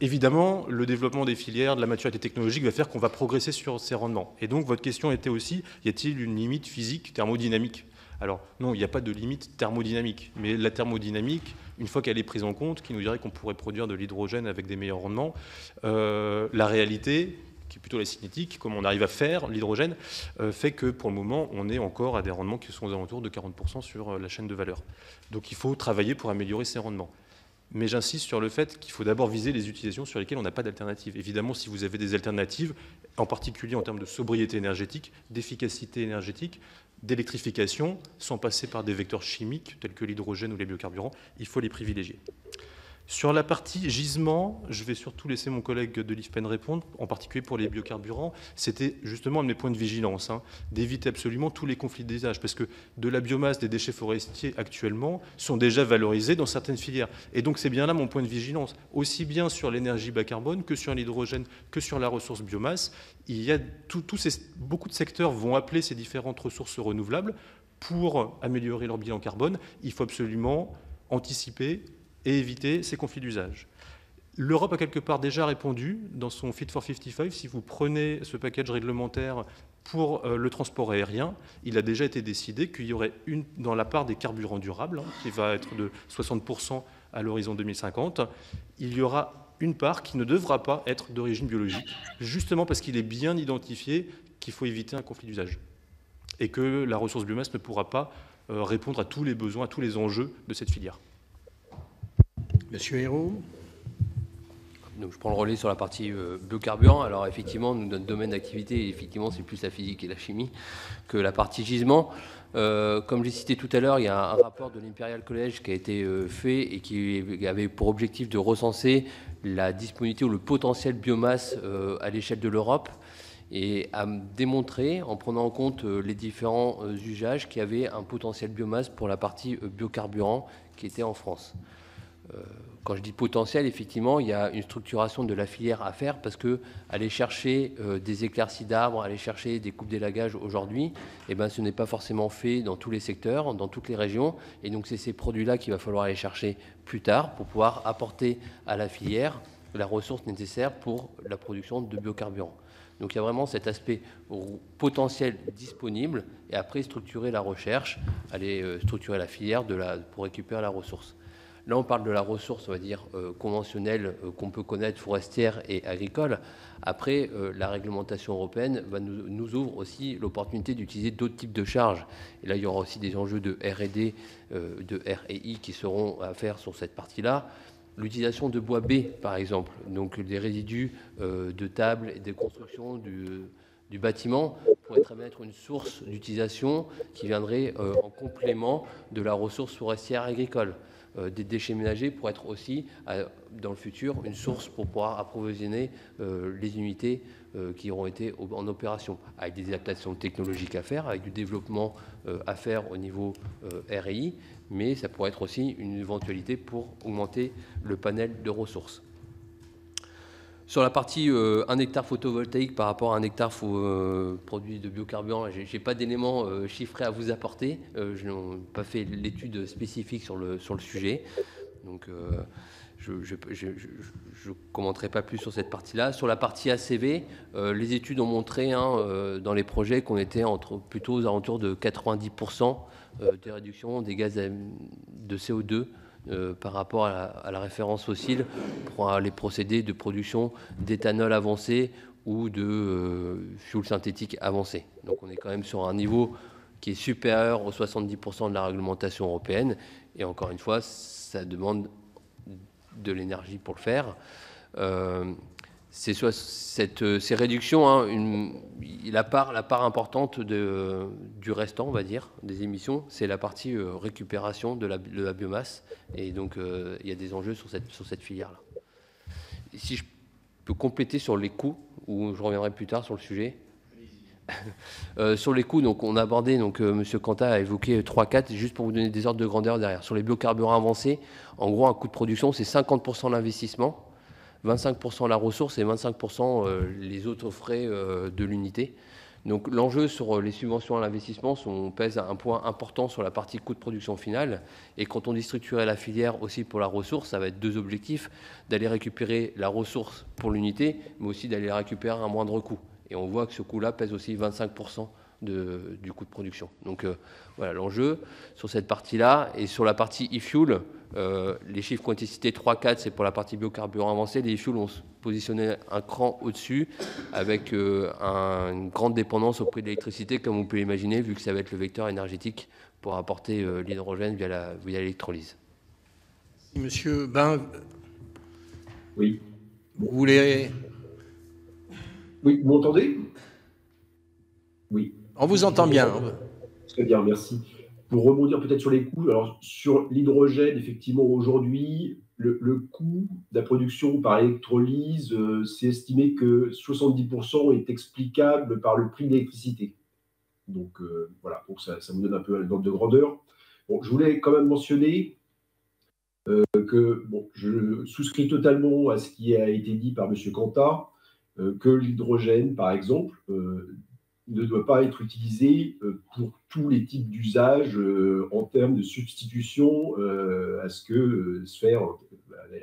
Évidemment, le développement des filières, de la maturité technologique va faire qu'on va progresser sur ces rendements. Et donc, votre question était aussi, y a-t-il une limite physique thermodynamique? Alors, non, il n'y a pas de limite thermodynamique. Mais la thermodynamique, une fois qu'elle est prise en compte, qui nous dirait qu'on pourrait produire de l'hydrogène avec des meilleurs rendements, la réalité, qui est plutôt la cinétique, comme on arrive à faire l'hydrogène, fait que pour le moment, on est encore à des rendements qui sont aux alentours de 40% sur la chaîne de valeur. Donc, il faut travailler pour améliorer ces rendements. Mais j'insiste sur le fait qu'il faut d'abord viser les utilisations sur lesquelles on n'a pas d'alternative. Évidemment, si vous avez des alternatives, en particulier en termes de sobriété énergétique, d'efficacité énergétique, d'électrification, sans passer par des vecteurs chimiques tels que l'hydrogène ou les biocarburants, il faut les privilégier. Sur la partie gisement, je vais surtout laisser mon collègue de l'IFPEN répondre, en particulier pour les biocarburants. C'était justement un de mes points de vigilance, d'éviter absolument tous les conflits d'usage, parce que de la biomasse des déchets forestiers actuellement sont déjà valorisés dans certaines filières. Et donc c'est bien là mon point de vigilance, aussi bien sur l'énergie bas carbone que sur l'hydrogène, que sur la ressource biomasse. Il y a beaucoup de secteurs vont appeler ces différentes ressources renouvelables pour améliorer leur bilan carbone. Il faut absolument anticiper et éviter ces conflits d'usage. L'Europe a quelque part déjà répondu dans son Fit for 55. Si vous prenez ce package réglementaire pour le transport aérien, il a déjà été décidé qu'il y aurait dans la part des carburants durables, qui va être de 60% à l'horizon 2050, il y aura une part qui ne devra pas être d'origine biologique, justement parce qu'il est bien identifié qu'il faut éviter un conflit d'usage et que la ressource biomasse ne pourra pas répondre à tous les besoins, à tous les enjeux de cette filière. Monsieur Hérault. Donc, je prends le relais sur la partie biocarburant. Alors effectivement, notre domaine d'activité, effectivement, c'est plus la physique et la chimie que la partie gisement. Comme j'ai cité tout à l'heure, il y a un rapport de l'Imperial College qui a été fait et qui avait pour objectif de recenser la disponibilité ou le potentiel biomasse à l'échelle de l'Europe et à démontrer, en prenant en compte les différents usages, qu'il y avait un potentiel biomasse pour la partie biocarburant qui était en France. Quand je dis potentiel, effectivement, il y a une structuration de la filière à faire parce que aller chercher des éclaircies d'arbres, aller chercher des coupes d'élagage aujourd'hui, eh ben, ce n'est pas forcément fait dans tous les secteurs, dans toutes les régions. Et donc, c'est ces produits-là qu'il va falloir aller chercher plus tard pour pouvoir apporter à la filière la ressource nécessaire pour la production de biocarburants. Donc, il y a vraiment cet aspect potentiel disponible et après structurer la recherche, aller structurer la filière pour récupérer la ressource. Là, on parle de la ressource, on va dire, conventionnelle qu'on peut connaître, forestière et agricole. Après, la réglementation européenne nous ouvre aussi l'opportunité d'utiliser d'autres types de charges. Et là, il y aura aussi des enjeux de R&D, de RI qui seront à faire sur cette partie-là. L'utilisation de bois B, par exemple, donc des résidus de table et de construction du bâtiment, pourrait très bien être une source d'utilisation qui viendrait en complément de la ressource forestière agricole. Des déchets ménagers pourraient être aussi, dans le futur, une source pour pouvoir approvisionner les unités qui auront été en opération, avec des adaptations technologiques à faire, avec du développement à faire au niveau RI, mais ça pourrait être aussi une éventualité pour augmenter le panel de ressources. Sur la partie 1 hectare photovoltaïque par rapport à 1 hectare produit de biocarburant, je n'ai pas d'éléments chiffrés à vous apporter. Je n'ai pas fait l'étude spécifique sur le sujet. Donc, je ne commenterai pas plus sur cette partie-là. Sur la partie ACV, les études ont montré dans les projets qu'on était plutôt aux alentours de 90% de réduction des gaz de CO2 par rapport à la référence fossile pour les procédés de production d'éthanol avancé ou de fuel synthétique avancé. Donc on est quand même sur un niveau qui est supérieur aux 70% de la réglementation européenne. Et encore une fois, ça demande de l'énergie pour le faire. c'est soit ces réductions, hein, la part importante du restant, on va dire, des émissions, c'est la partie récupération de la biomasse. Et donc, il y a des enjeux sur cette filière-là. Si je peux compléter sur les coûts, ou je reviendrai plus tard sur le sujet. Sur les coûts, donc, on a abordé, donc, M. Cantat a évoqué 3-4, juste pour vous donner des ordres de grandeur derrière. Sur les biocarburants avancés, en gros, un coût de production, c'est 50% l'investissement, 25% la ressource et 25% les autres frais de l'unité. Donc l'enjeu sur les subventions à l'investissement pèse un point important sur la partie coût de production finale. Et quand on dit structurer la filière aussi pour la ressource, ça va être deux objectifs, d'aller récupérer la ressource pour l'unité, mais aussi d'aller la récupérer à un moindre coût. Et on voit que ce coût-là pèse aussi 25% du coût de production. Donc voilà l'enjeu sur cette partie-là. Et sur la partie e-fuel, les chiffres qui ont été cités 3-4, c'est pour la partie biocarburant avancé. Les e-fuel ont positionné un cran au-dessus avec une grande dépendance au prix de l'électricité, comme on peut l'imaginer, vu que ça va être le vecteur énergétique pour apporter l'hydrogène via l'électrolyse. Monsieur Ben, oui. Vous voulez... Oui, vous m'entendez? Oui. On vous entend bien. Très bien, merci. Pour rebondir peut-être sur les coûts, alors sur l'hydrogène, effectivement, aujourd'hui, le coût de la production par électrolyse, c'est estimé que 70% est explicable par le prix de l'électricité. Donc voilà, donc ça me donne un peu un ordre de grandeur. Bon, je voulais quand même mentionner que bon, je souscris totalement à ce qui a été dit par M. Cantat, que l'hydrogène, par exemple, ne doit pas être utilisé pour tous les types d'usages en termes de substitution à ce que se fait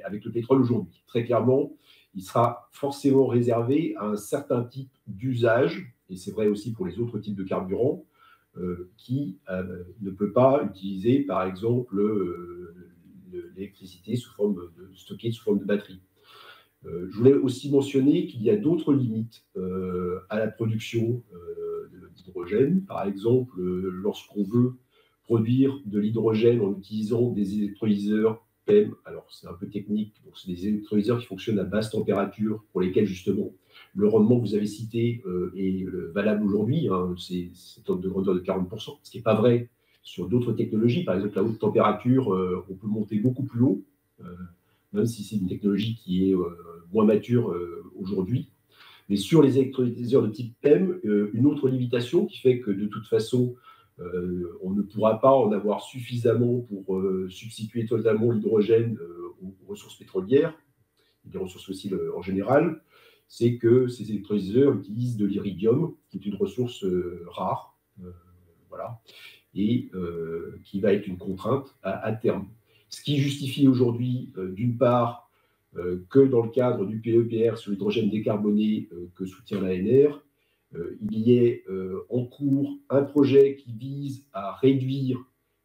avec le pétrole aujourd'hui. Très clairement, il sera forcément réservé à un certain type d'usage, et c'est vrai aussi pour les autres types de carburants, qui ne peut pas utiliser, par exemple, l'électricité stockée sous forme de batterie. Je voulais aussi mentionner qu'il y a d'autres limites à la production d'hydrogène. Par exemple, lorsqu'on veut produire de l'hydrogène en utilisant des électrolyseurs PEM, alors c'est un peu technique, donc c'est des électrolyseurs qui fonctionnent à basse température, pour lesquels justement le rendement que vous avez cité est valable aujourd'hui, hein, c'est ordre de grandeur de 40%, ce qui n'est pas vrai sur d'autres technologies. Par exemple, la haute température, on peut monter beaucoup plus haut, même si c'est une technologie qui est moins mature aujourd'hui. Mais sur les électrolyseurs de type PEM, une autre limitation qui fait que de toute façon, on ne pourra pas en avoir suffisamment pour substituer totalement l'hydrogène aux ressources pétrolières, et des ressources fossiles en général, c'est que ces électrolyseurs utilisent de l'iridium, qui est une ressource rare, voilà, et qui va être une contrainte à terme. Ce qui justifie aujourd'hui, d'une part, que dans le cadre du PEPR sur l'hydrogène décarboné que soutient l'ANR, il y ait en cours un projet qui vise à réduire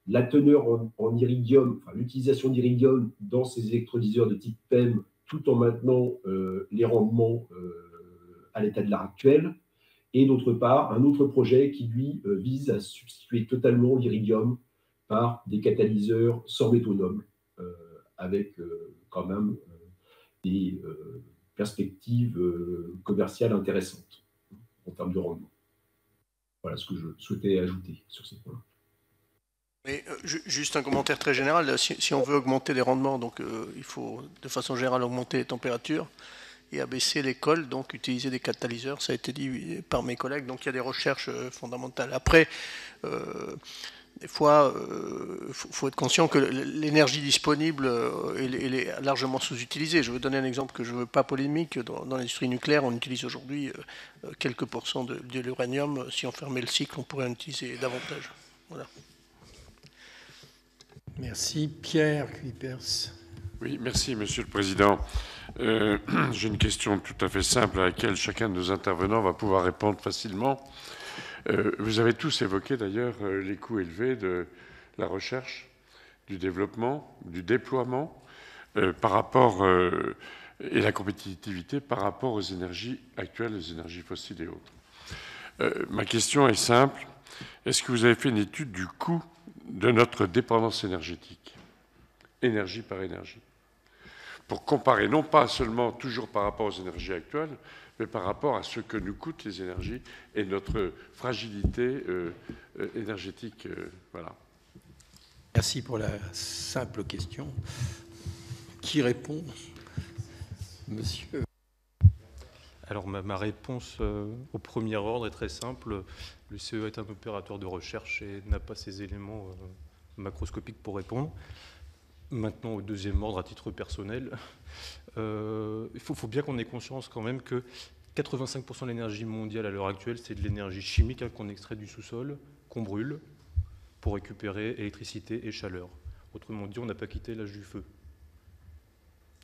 la teneur en iridium, enfin l'utilisation d'iridium dans ces électrolyseurs de type PEM, tout en maintenant les rendements à l'état de l'art actuel. Et d'autre part, un autre projet qui, lui, vise à substituer totalement l'iridium par des catalyseurs sans métaux nobles, avec quand même des perspectives commerciales intéressantes en termes de rendement. Voilà ce que je souhaitais ajouter sur ces points. Mais juste un commentaire très général. Si on veut augmenter les rendements, donc il faut de façon générale augmenter les températures et abaisser les cols, donc utiliser des catalyseurs. Ça a été dit par mes collègues. Donc il y a des recherches fondamentales. Après, des fois, faut être conscient que l'énergie disponible elle est largement sous-utilisée. Je vais donner un exemple que je ne veux pas polémique. Dans l'industrie nucléaire, on utilise aujourd'hui quelques pourcents de l'uranium. Si on fermait le cycle, on pourrait en utiliser davantage. Voilà. Merci. Pierre Cuypers. Oui, merci, Monsieur le Président. J'ai une question tout à fait simple à laquelle chacun de nos intervenants va pouvoir répondre facilement. Vous avez tous évoqué d'ailleurs les coûts élevés de la recherche, du développement, du déploiement, par rapport et la compétitivité par rapport aux énergies actuelles, les énergies fossiles et autres. Ma question est simple. Est-ce que vous avez fait une étude du coût de notre dépendance énergétique, énergie par énergie? pour comparer, non pas seulement toujours par rapport aux énergies actuelles, mais par rapport à ce que nous coûtent les énergies et notre fragilité énergétique. Voilà. Merci pour la simple question. Qui répond? Monsieur. Alors ma réponse au premier ordre est très simple. Le CEA est un opérateur de recherche et n'a pas ces éléments macroscopiques pour répondre. Maintenant, au deuxième ordre, à titre personnel, il faut bien qu'on ait conscience quand même que 85% de l'énergie mondiale à l'heure actuelle, c'est de l'énergie chimique qu'on extrait du sous-sol, qu'on brûle pour récupérer électricité et chaleur. Autrement dit, on n'a pas quitté l'âge du feu.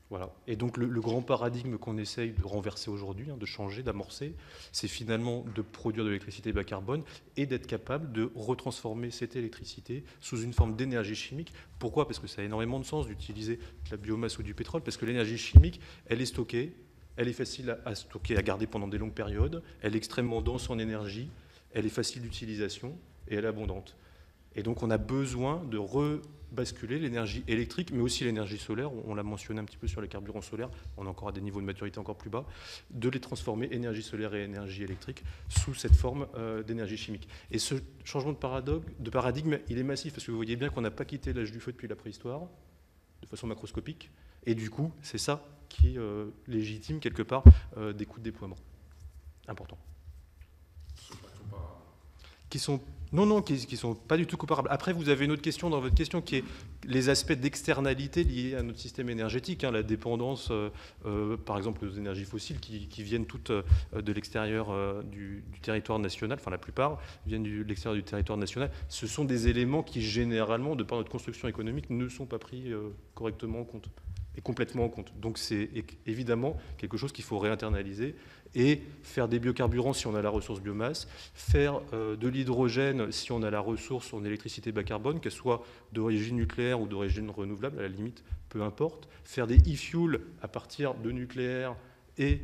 Voilà. Et donc le grand paradigme qu'on essaye de renverser aujourd'hui, de changer, d'amorcer, c'est finalement de produire de l'électricité bas carbone et d'être capable de retransformer cette électricité sous une forme d'énergie chimique. Pourquoi? Parce que ça a énormément de sens d'utiliser de la biomasse ou du pétrole, parce que l'énergie chimique, elle est stockée, elle est facile à stocker, à garder pendant des longues périodes, elle est extrêmement dense en énergie, elle est facile d'utilisation et elle est abondante. Et donc on a besoin de rebasculer l'énergie électrique, mais aussi l'énergie solaire, on l'a mentionné un petit peu sur les carburants solaires, on est encore à des niveaux de maturité encore plus bas, de les transformer, énergie solaire et énergie électrique, sous cette forme d'énergie chimique. Et ce changement de paradigme, il est massif, parce que vous voyez bien qu'on n'a pas quitté l'âge du feu depuis la préhistoire, de façon macroscopique, et du coup, c'est ça qui légitime quelque part des coûts de déploiement importants. Qui sont pas du tout comparables. Après, vous avez une autre question dans votre question qui est les aspects d'externalité liés à notre système énergétique, la dépendance, par exemple, aux énergies fossiles qui viennent toutes de l'extérieur du territoire national, enfin la plupart viennent de l'extérieur du territoire national. Ce sont des éléments qui, généralement, de par notre construction économique, ne sont pas pris correctement en compte et complètement en compte. Donc c'est évidemment quelque chose qu'il faut réinternaliser et faire des biocarburants si on a la ressource biomasse, faire de l'hydrogène si on a la ressource en électricité bas carbone, qu'elle soit d'origine nucléaire ou d'origine renouvelable, à la limite, peu importe, faire des e-fuels à partir de nucléaire et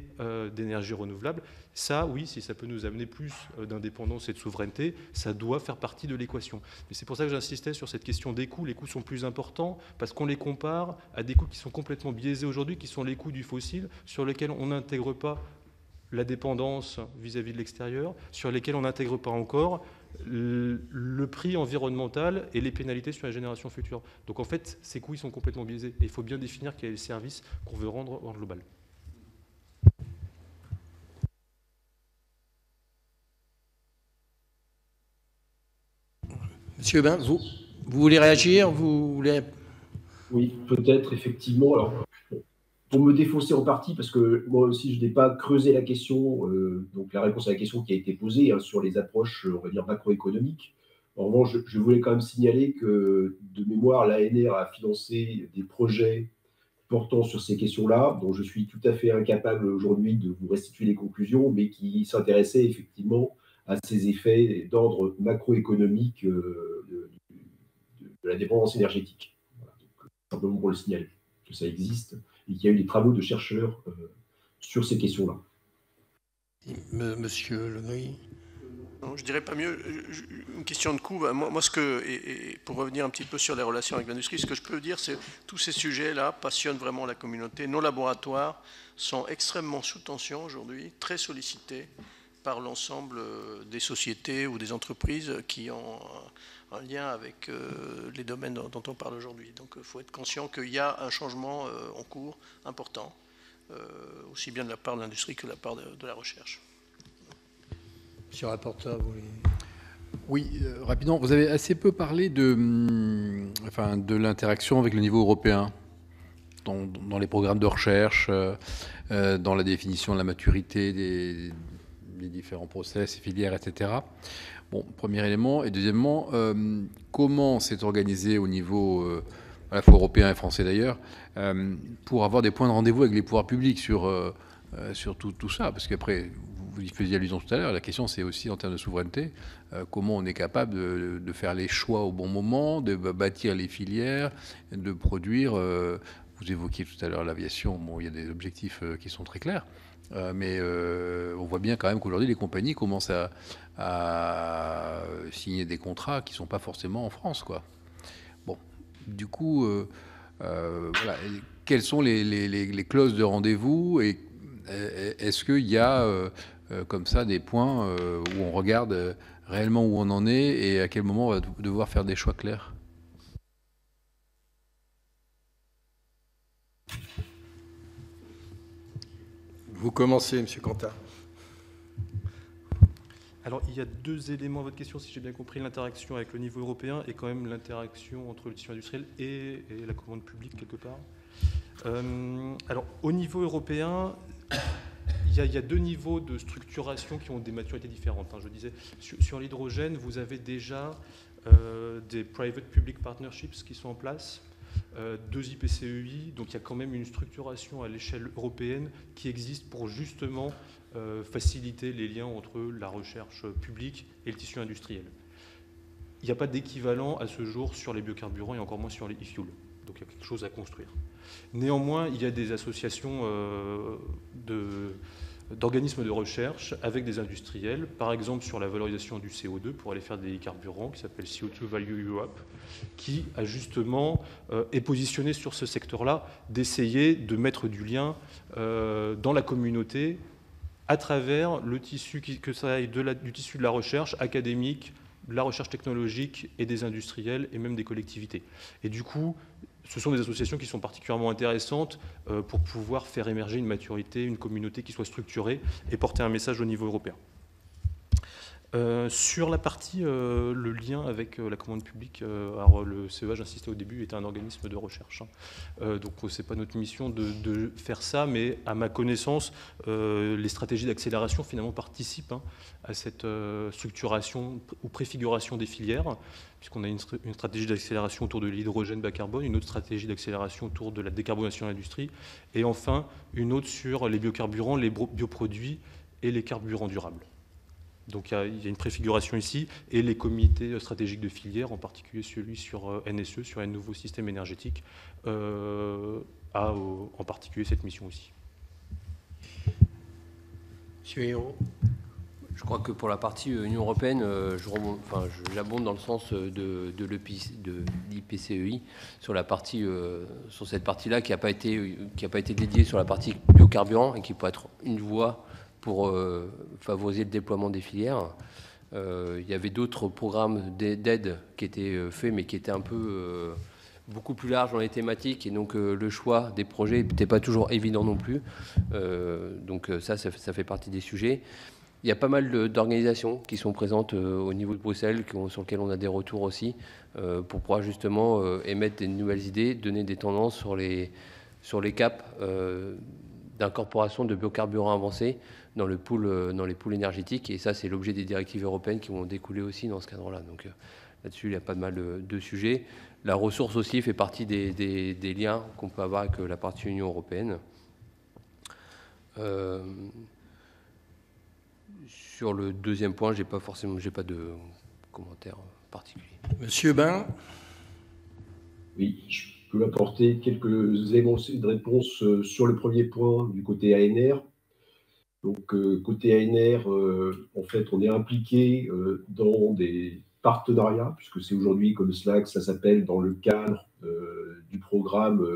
d'énergie renouvelable. Ça, oui, si ça peut nous amener plus d'indépendance et de souveraineté, ça doit faire partie de l'équation. Mais c'est pour ça que j'insistais sur cette question des coûts. Les coûts sont plus importants parce qu'on les compare à des coûts qui sont complètement biaisés aujourd'hui, qui sont les coûts du fossile, sur lesquels on n'intègre pas la dépendance vis-à-vis de l'extérieur, sur lesquels on n'intègre pas encore le prix environnemental et les pénalités sur les générations futures. Donc en fait, ces coûts ils sont complètement biaisés. Et il faut bien définir quel est le service qu'on veut rendre en global. Monsieur Bain, vous voulez réagir? Vous voulez... Oui, peut-être, effectivement. Alors, pour me défausser en partie, parce que moi aussi, je n'ai pas creusé la question, donc la réponse à la question qui a été posée sur les approches, on va dire, macroéconomiques. En revanche, je voulais quand même signaler que, de mémoire, l'ANR a financé des projets portant sur ces questions-là, dont je suis tout à fait incapable aujourd'hui de vous restituer les conclusions, mais qui s'intéressaient effectivement à ces effets d'ordre macroéconomique de la dépendance énergétique. Voilà. Donc, simplement pour le signaler, que ça existe et qu'il y a eu des travaux de chercheurs sur ces questions-là. Monsieur Legris. Non, je dirais pas mieux. Une question de coût. Moi, et pour revenir un petit peu sur les relations avec l'industrie, ce que je peux dire, c'est que tous ces sujets-là passionnent vraiment la communauté. Nos laboratoires sont extrêmement sous tension aujourd'hui, très sollicités par l'ensemble des sociétés ou des entreprises qui ont un lien avec les domaines dont on parle aujourd'hui. Donc il faut être conscient qu'il y a un changement en cours important, aussi bien de la part de l'industrie que de la part de la recherche. Monsieur le rapporteur, vous voulez... Oui, rapidement, vous avez assez peu parlé de l'interaction avec le niveau européen dans les programmes de recherche, dans la définition de la maturité des différents process, filières, etc. Bon, premier élément. Et deuxièmement, comment c'est organisé au niveau à la fois européen et français d'ailleurs, pour avoir des points de rendez-vous avec les pouvoirs publics sur tout ça? Parce qu'après, vous y faisiez allusion tout à l'heure, la question c'est aussi en termes de souveraineté, comment on est capable de faire les choix au bon moment, de bâtir les filières, de produire... vous évoquiez tout à l'heure l'aviation, bon, il y a des objectifs qui sont très clairs. Mais on voit bien quand même qu'aujourd'hui, les compagnies commencent à signer des contrats qui ne sont pas forcément en France, quoi. Bon, du coup, voilà. quelles sont les clauses de rendez-vous et est-ce qu'il y a comme ça des points où on regarde réellement où on en est et à quel moment on va devoir faire des choix clairs? Vous commencez, M. Cantat. Alors, il y a deux éléments à votre question, si j'ai bien compris. L'interaction avec le niveau européen et quand même l'interaction entre le tissu industriel et la commande publique, quelque part. Alors, au niveau européen, il y a deux niveaux de structuration qui ont des maturités différentes. Je disais, sur l'hydrogène, vous avez déjà des private-public partnerships qui sont en place, 2 IPCEI, donc il y a quand même une structuration à l'échelle européenne qui existe pour justement faciliter les liens entre la recherche publique et le tissu industriel. Il n'y a pas d'équivalent à ce jour sur les biocarburants et encore moins sur les e-fuels. Donc il y a quelque chose à construire. Néanmoins, il y a des associations d'organismes de recherche avec des industriels, par exemple sur la valorisation du CO2 pour aller faire des carburants, qui s'appelle CO2 Value Europe, qui a justement est positionné sur ce secteur-là, d'essayer de mettre du lien dans la communauté à travers le tissu, que ça aille du tissu de la recherche académique, de la recherche technologique et des industriels et même des collectivités. Et du coup, ce sont des associations qui sont particulièrement intéressantes pour pouvoir faire émerger une maturité, une communauté qui soit structurée et porter un message au niveau européen. Sur la partie, le lien avec la commande publique, alors le CEA, j'insistais au début, est un organisme de recherche. Donc ce n'est pas notre mission de faire ça, mais à ma connaissance, les stratégies d'accélération finalement participent à cette structuration ou préfiguration des filières, puisqu'on a une stratégie d'accélération autour de l'hydrogène bas carbone, une autre stratégie d'accélération autour de la décarbonation de l'industrie, et enfin une autre sur les biocarburants, les bioproduits et les carburants durables. Donc il y a une préfiguration ici, et les comités stratégiques de filière, en particulier celui sur NSE, sur un nouveau système énergétique, a en particulier cette mission aussi. Monsieur Hérault. Je crois que pour la partie Union européenne, j'abonde dans le sens de l'IPCEI sur sur cette partie-là qui n'a pas été dédiée sur la partie biocarburant et qui peut être une voie pour favoriser le déploiement des filières. Il y avait d'autres programmes d'aide qui étaient faits, mais qui étaient un peu beaucoup plus larges dans les thématiques, et donc le choix des projets n'était pas toujours évident non plus. Donc ça fait partie des sujets. Il y a pas mal d'organisations qui sont présentes au niveau de Bruxelles, sur lesquelles on a des retours aussi, pour pouvoir justement émettre des nouvelles idées, donner des tendances sur les caps d'incorporation de biocarburants avancés dans les pools énergétiques. Et ça, c'est l'objet des directives européennes qui vont découler aussi dans ce cadre-là. Donc là-dessus, il y a pas mal de sujets. La ressource aussi fait partie des liens qu'on peut avoir avec la partie Union européenne. Sur le deuxième point, j'ai pas de commentaire particulier. Monsieur Bain. Oui, je peux apporter quelques éléments de réponse sur le premier point du côté ANR. Donc, côté ANR, en fait, on est impliqué dans des partenariats, puisque c'est aujourd'hui comme cela que ça s'appelle dans le cadre du programme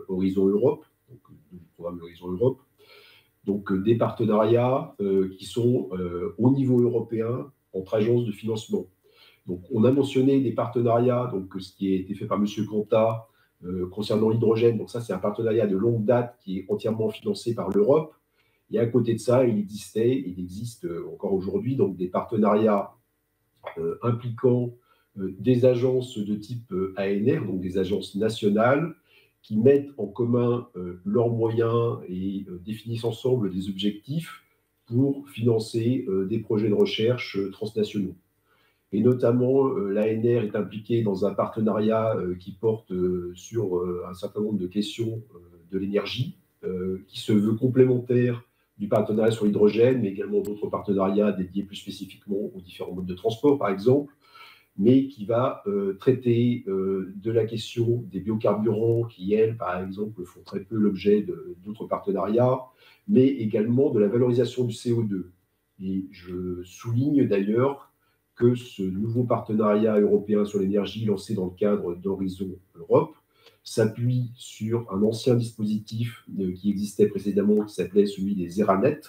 Horizon Europe, donc des partenariats qui sont au niveau européen entre agences de financement. Donc, on a mentionné des partenariats, donc ce qui a été fait par M. Cantat concernant l'hydrogène. Donc ça, c'est un partenariat de longue date qui est entièrement financé par l'Europe. Et à côté de ça, il existe encore aujourd'hui donc des partenariats impliquant des agences de type ANR, donc des agences nationales, qui mettent en commun leurs moyens et définissent ensemble des objectifs pour financer des projets de recherche transnationaux. Et notamment, l'ANR est impliquée dans un partenariat qui porte sur un certain nombre de questions de l'énergie, qui se veut complémentaire du partenariat sur l'hydrogène, mais également d'autres partenariats dédiés plus spécifiquement aux différents modes de transport, par exemple, mais qui va traiter de la question des biocarburants qui, elles, par exemple, font très peu l'objet d'autres partenariats, mais également de la valorisation du CO2. Et je souligne d'ailleurs que ce nouveau partenariat européen sur l'énergie lancé dans le cadre d'Horizon Europe s'appuie sur un ancien dispositif qui existait précédemment, qui s'appelait celui des ERANET,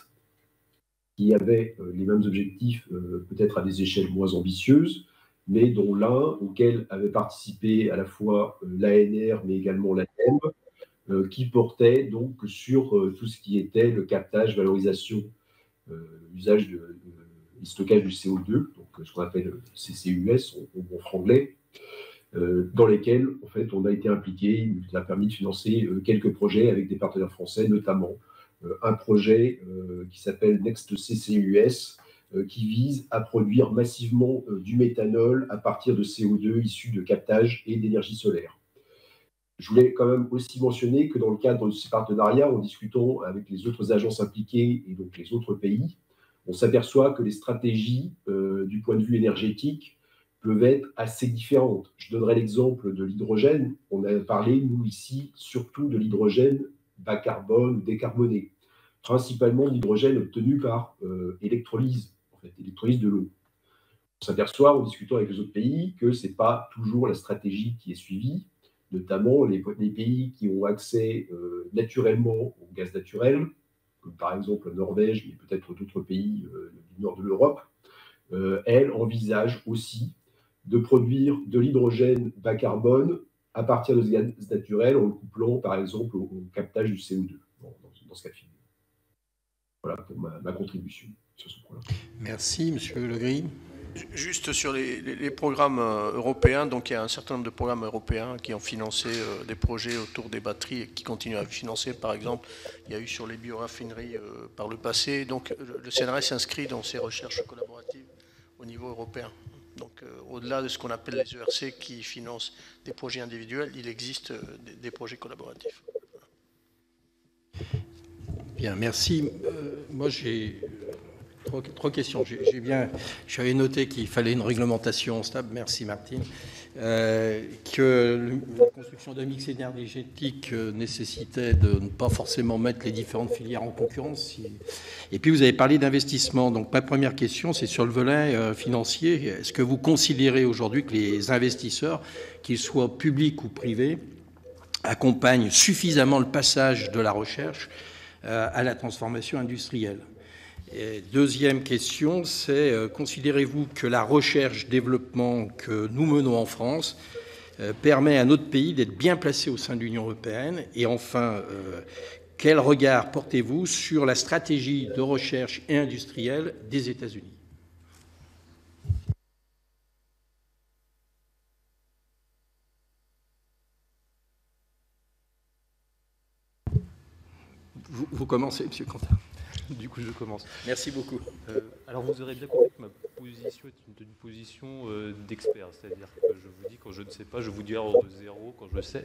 qui avait les mêmes objectifs, peut-être à des échelles moins ambitieuses, mais dont l'un auquel avait participé à la fois l'ANR, mais également l'ADEME, qui portait donc sur tout ce qui était le captage, valorisation, usage et stockage du CO2, donc ce qu'on appelle CCUS en bon franglais, dans lesquels en fait on a été impliqué. Il nous a permis de financer quelques projets avec des partenaires français, notamment un projet qui s'appelle Next CCUS, qui vise à produire massivement du méthanol à partir de CO2 issu de captage et d'énergie solaire. Je voulais quand même aussi mentionner que dans le cadre de ces partenariats, en discutant avec les autres agences impliquées et donc les autres pays, on s'aperçoit que les stratégies du point de vue énergétique peuvent être assez différentes. Je donnerai l'exemple de l'hydrogène. On a parlé, nous, ici, surtout de l'hydrogène bas carbone, décarboné, principalement l'hydrogène obtenu par électrolyse, en fait, électrolyse de l'eau. On s'aperçoit, en discutant avec les autres pays, que ce n'est pas toujours la stratégie qui est suivie, notamment les pays qui ont accès naturellement au gaz naturel, comme par exemple la Norvège, mais peut-être d'autres pays du nord de l'Europe, elles envisagent aussi de produire de l'hydrogène bas carbone à partir de ce gaz naturel en le couplant par exemple au captage du CO2 dans ce cas de figure. Voilà pour ma contribution sur ce point-là. Merci, Monsieur Legris. Juste sur les programmes européens, donc il y a un certain nombre de programmes européens qui ont financé des projets autour des batteries et qui continuent à financer. Par exemple, il y a eu sur les bioraffineries par le passé. Donc le CNRS s'inscrit dans ces recherches collaboratives au niveau européen. Donc au-delà de ce qu'on appelle les ERC qui financent des projets individuels, il existe des projets collaboratifs. Bien, merci. Moi, j'ai trois questions. J'avais noté qu'il fallait une réglementation stable. Merci, Martine. Que la construction d'un mix énergétique nécessitait de ne pas forcément mettre les différentes filières en concurrence. Et puis, vous avez parlé d'investissement. Donc, ma première question, c'est sur le volet financier. Est-ce que vous considérez aujourd'hui que les investisseurs, qu'ils soient publics ou privés, accompagnent suffisamment le passage de la recherche à la transformation industrielle? Et deuxième question, c'est considérez-vous que la recherche-développement que nous menons en France permet à notre pays d'être bien placé au sein de l'Union européenne? Et enfin, quel regard portez-vous sur la stratégie de recherche et industrielle des États-Unis? Vous commencez, M. Quentin. Du coup, je commence. Merci beaucoup. Alors, vous aurez bien compris que ma position est une position d'expert. C'est-à-dire que je vous dis quand je ne sais pas, je vous dis à l'ordre 0 quand je sais,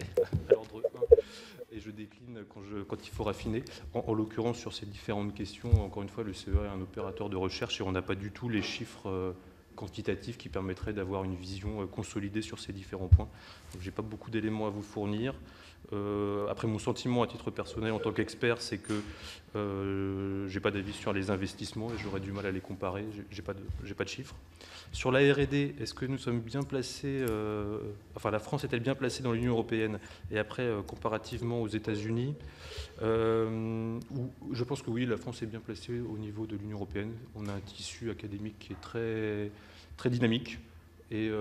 à l'ordre 1, et je décline quand il faut raffiner. En l'occurrence, sur ces différentes questions, encore une fois, le CEA est un opérateur de recherche et on n'a pas du tout les chiffres quantitatifs qui permettraient d'avoir une vision consolidée sur ces différents points. Donc, je n'ai pas beaucoup d'éléments à vous fournir. Après, mon sentiment à titre personnel en tant qu'expert, c'est que je n'ai pas d'avis sur les investissements et j'aurais du mal à les comparer. J'ai pas de chiffres. Sur la R&D, est-ce que nous sommes bien placés, enfin la France est-elle bien placée dans l'Union européenne et après comparativement aux États-Unis? Je pense que oui, la France est bien placée au niveau de l'Union européenne. On a un tissu académique qui est très, très dynamique. Et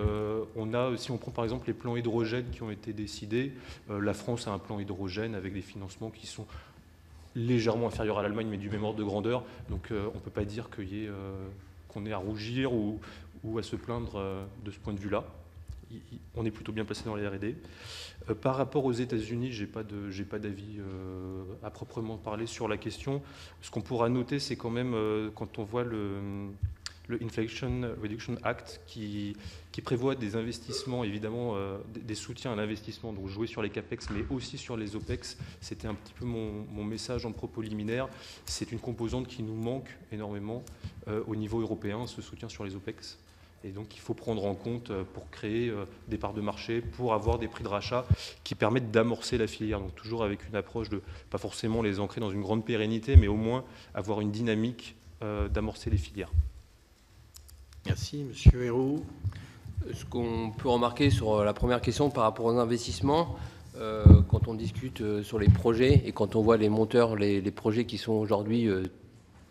si on prend par exemple les plans hydrogène qui ont été décidés, la France a un plan hydrogène avec des financements qui sont légèrement inférieurs à l'Allemagne, mais du même ordre de grandeur. Donc on ne peut pas dire qu'on est à rougir ou à se plaindre de ce point de vue-là. On est plutôt bien placé dans les R&D. Par rapport aux États-Unis, j'ai pas d'avis à proprement parler sur la question. Ce qu'on pourra noter, c'est quand même quand on voit le Inflation Reduction Act qui prévoit des investissements, évidemment des soutiens à l'investissement, donc jouer sur les CAPEX, mais aussi sur les OPEX. C'était un petit peu mon message en propos liminaire. C'est une composante qui nous manque énormément au niveau européen, ce soutien sur les OPEX. Et donc il faut prendre en compte pour créer des parts de marché, pour avoir des prix de rachat qui permettent d'amorcer la filière. Donc toujours avec une approche de, pas forcément les ancrer dans une grande pérennité, mais au moins avoir une dynamique d'amorcer les filières. Merci, Monsieur Hérault. Ce qu'on peut remarquer sur la première question par rapport aux investissements, quand on discute sur les projets et quand on voit les monteurs, les projets qui sont aujourd'hui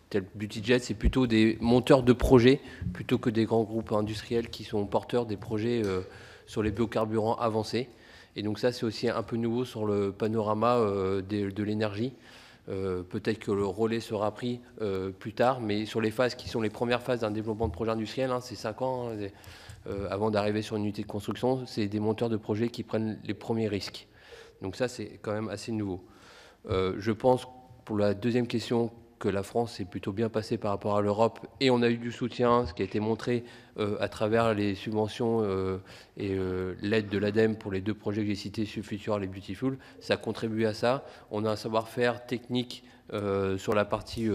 tels Butijet, c'est plutôt des monteurs de projets plutôt que des grands groupes industriels qui sont porteurs des projets sur les biocarburants avancés. Et donc ça, c'est aussi un peu nouveau sur le panorama de l'énergie. Peut-être que le relais sera pris plus tard, mais sur les phases qui sont les premières phases d'un développement de projet industriel, c'est 5 ans avant d'arriver sur une unité de construction, c'est des monteurs de projets qui prennent les premiers risques. Donc ça, c'est quand même assez nouveau. Je pense, pour la deuxième question, que la France est plutôt bien passée par rapport à l'Europe, et on a eu du soutien, ce qui a été montré à travers les subventions et l'aide de l'ADEME pour les 2 projets que j'ai cités, Subfuture et Beautiful. Ça a contribué à ça. On a un savoir-faire technique sur la partie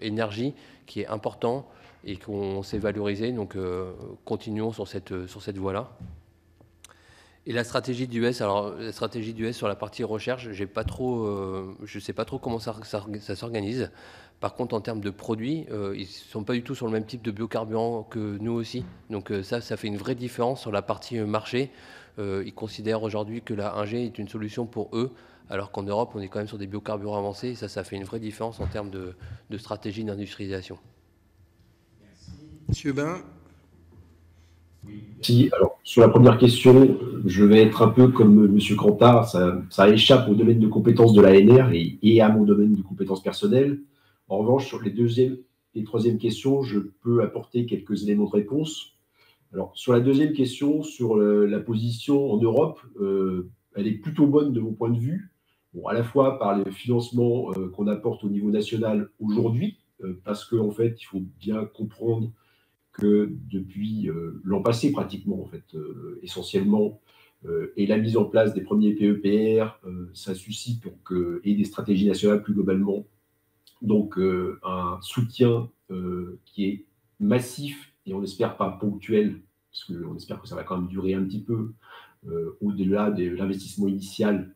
énergie qui est important et qu'on sait valoriser. Donc continuons sur cette voie-là. Et la stratégie du S, alors la stratégie du S sur la partie recherche, je ne sais pas trop comment ça s'organise. Par contre, en termes de produits, ils ne sont pas du tout sur le même type de biocarburant que nous aussi. Donc ça fait une vraie différence sur la partie marché. Ils considèrent aujourd'hui que la 1G est une solution pour eux, alors qu'en Europe, on est quand même sur des biocarburants avancés. Et ça fait une vraie différence en termes de stratégie d'industrialisation. Monsieur Bain. Si, alors, sur la première question, je vais être un peu comme M. Cantard, ça échappe au domaine de compétences de l'ANR et à mon domaine de compétences personnelles. En revanche, sur les deuxième et troisième questions, je peux apporter quelques éléments de réponse. Alors, sur la deuxième question, sur la position en Europe, elle est plutôt bonne de mon point de vue, bon, à la fois par les financements qu'on apporte au niveau national aujourd'hui, parce qu'en fait, il faut bien comprendre que depuis l'an passé, pratiquement, en fait, essentiellement, et la mise en place des premiers PEPR, ça suscite et des stratégies nationales plus globalement, donc un soutien qui est massif et on n'espère pas ponctuel, parce qu'on espère que ça va quand même durer un petit peu au-delà de l'investissement initial,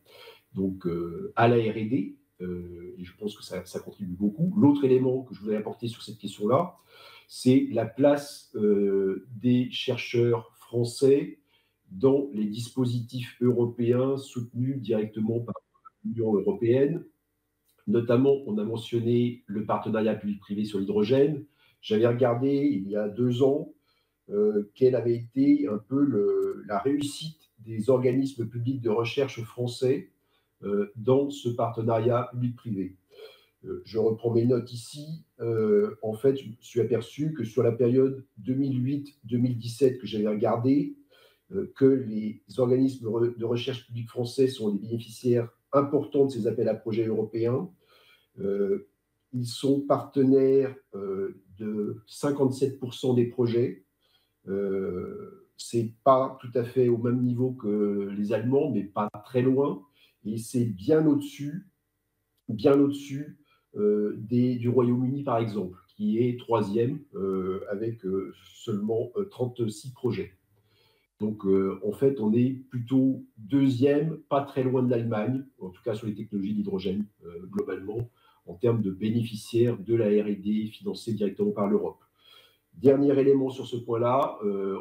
donc à la R&D, et je pense que ça contribue beaucoup. L'autre élément que je voudrais apporter sur cette question-là, c'est la place des chercheurs français dans les dispositifs européens soutenus directement par l'Union européenne. Notamment, on a mentionné le partenariat public-privé sur l'hydrogène. J'avais regardé il y a 2 ans quelle avait été un peu la réussite des organismes publics de recherche français dans ce partenariat public-privé. Je reprends mes notes ici. En fait, je me suis aperçu que sur la période 2008-2017 que j'avais regardé, que les organismes de recherche publique français sont des bénéficiaires importants de ces appels à projets européens. Ils sont partenaires de 57% des projets. C'est pas tout à fait au même niveau que les Allemands, mais pas très loin. Et c'est bien au-dessus du Royaume-Uni, par exemple, qui est 3e avec seulement 36 projets. Donc, en fait, on est plutôt 2e, pas très loin de l'Allemagne, en tout cas sur les technologies d'hydrogène, globalement, en termes de bénéficiaires de la R&D financée directement par l'Europe. Dernier élément sur ce point-là,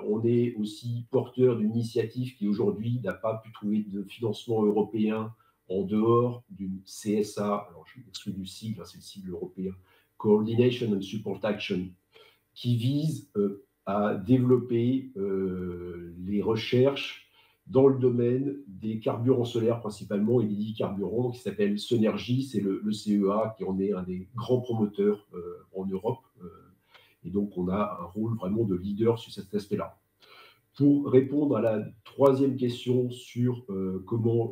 on est aussi porteur d'une initiative qui aujourd'hui n'a pas pu trouver de financement européen en dehors d'une CSA, alors je m'excuse du sigle, c'est le sigle européen, Coordination and Support Action, qui vise à développer les recherches dans le domaine des carburants solaires principalement et des biocarburants, qui s'appelle Sonergy, c'est le CEA qui en est un des grands promoteurs en Europe. Et donc, on a un rôle vraiment de leader sur cet aspect-là. Pour répondre à la troisième question sur comment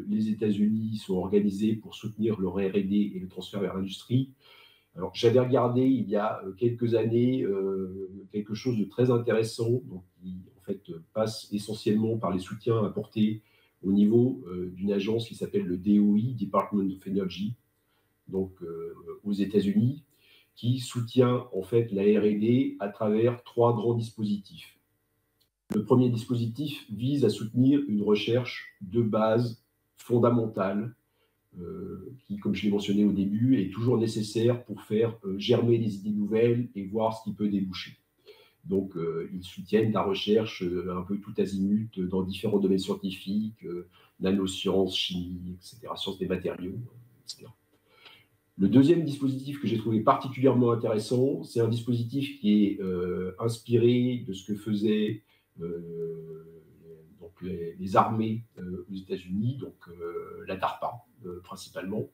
les États-Unis sont organisés pour soutenir leur R&D et le transfert vers l'industrie, alors j'avais regardé il y a quelques années quelque chose de très intéressant, donc, qui en fait passe essentiellement par les soutiens apportés au niveau d'une agence qui s'appelle le DOE, Department of Energy, donc aux États-Unis, qui soutient en fait la R&D à travers 3 grands dispositifs. Le premier dispositif vise à soutenir une recherche de base fondamentale qui, comme je l'ai mentionné au début, est toujours nécessaire pour faire germer des idées nouvelles et voir ce qui peut déboucher. Donc, ils soutiennent la recherche un peu tout azimut dans différents domaines scientifiques, nanosciences, chimie, etc., sciences des matériaux, etc. Le deuxième dispositif que j'ai trouvé particulièrement intéressant, c'est un dispositif qui est inspiré de ce que faisaient donc les armées aux États-Unis, donc la DARPA principalement.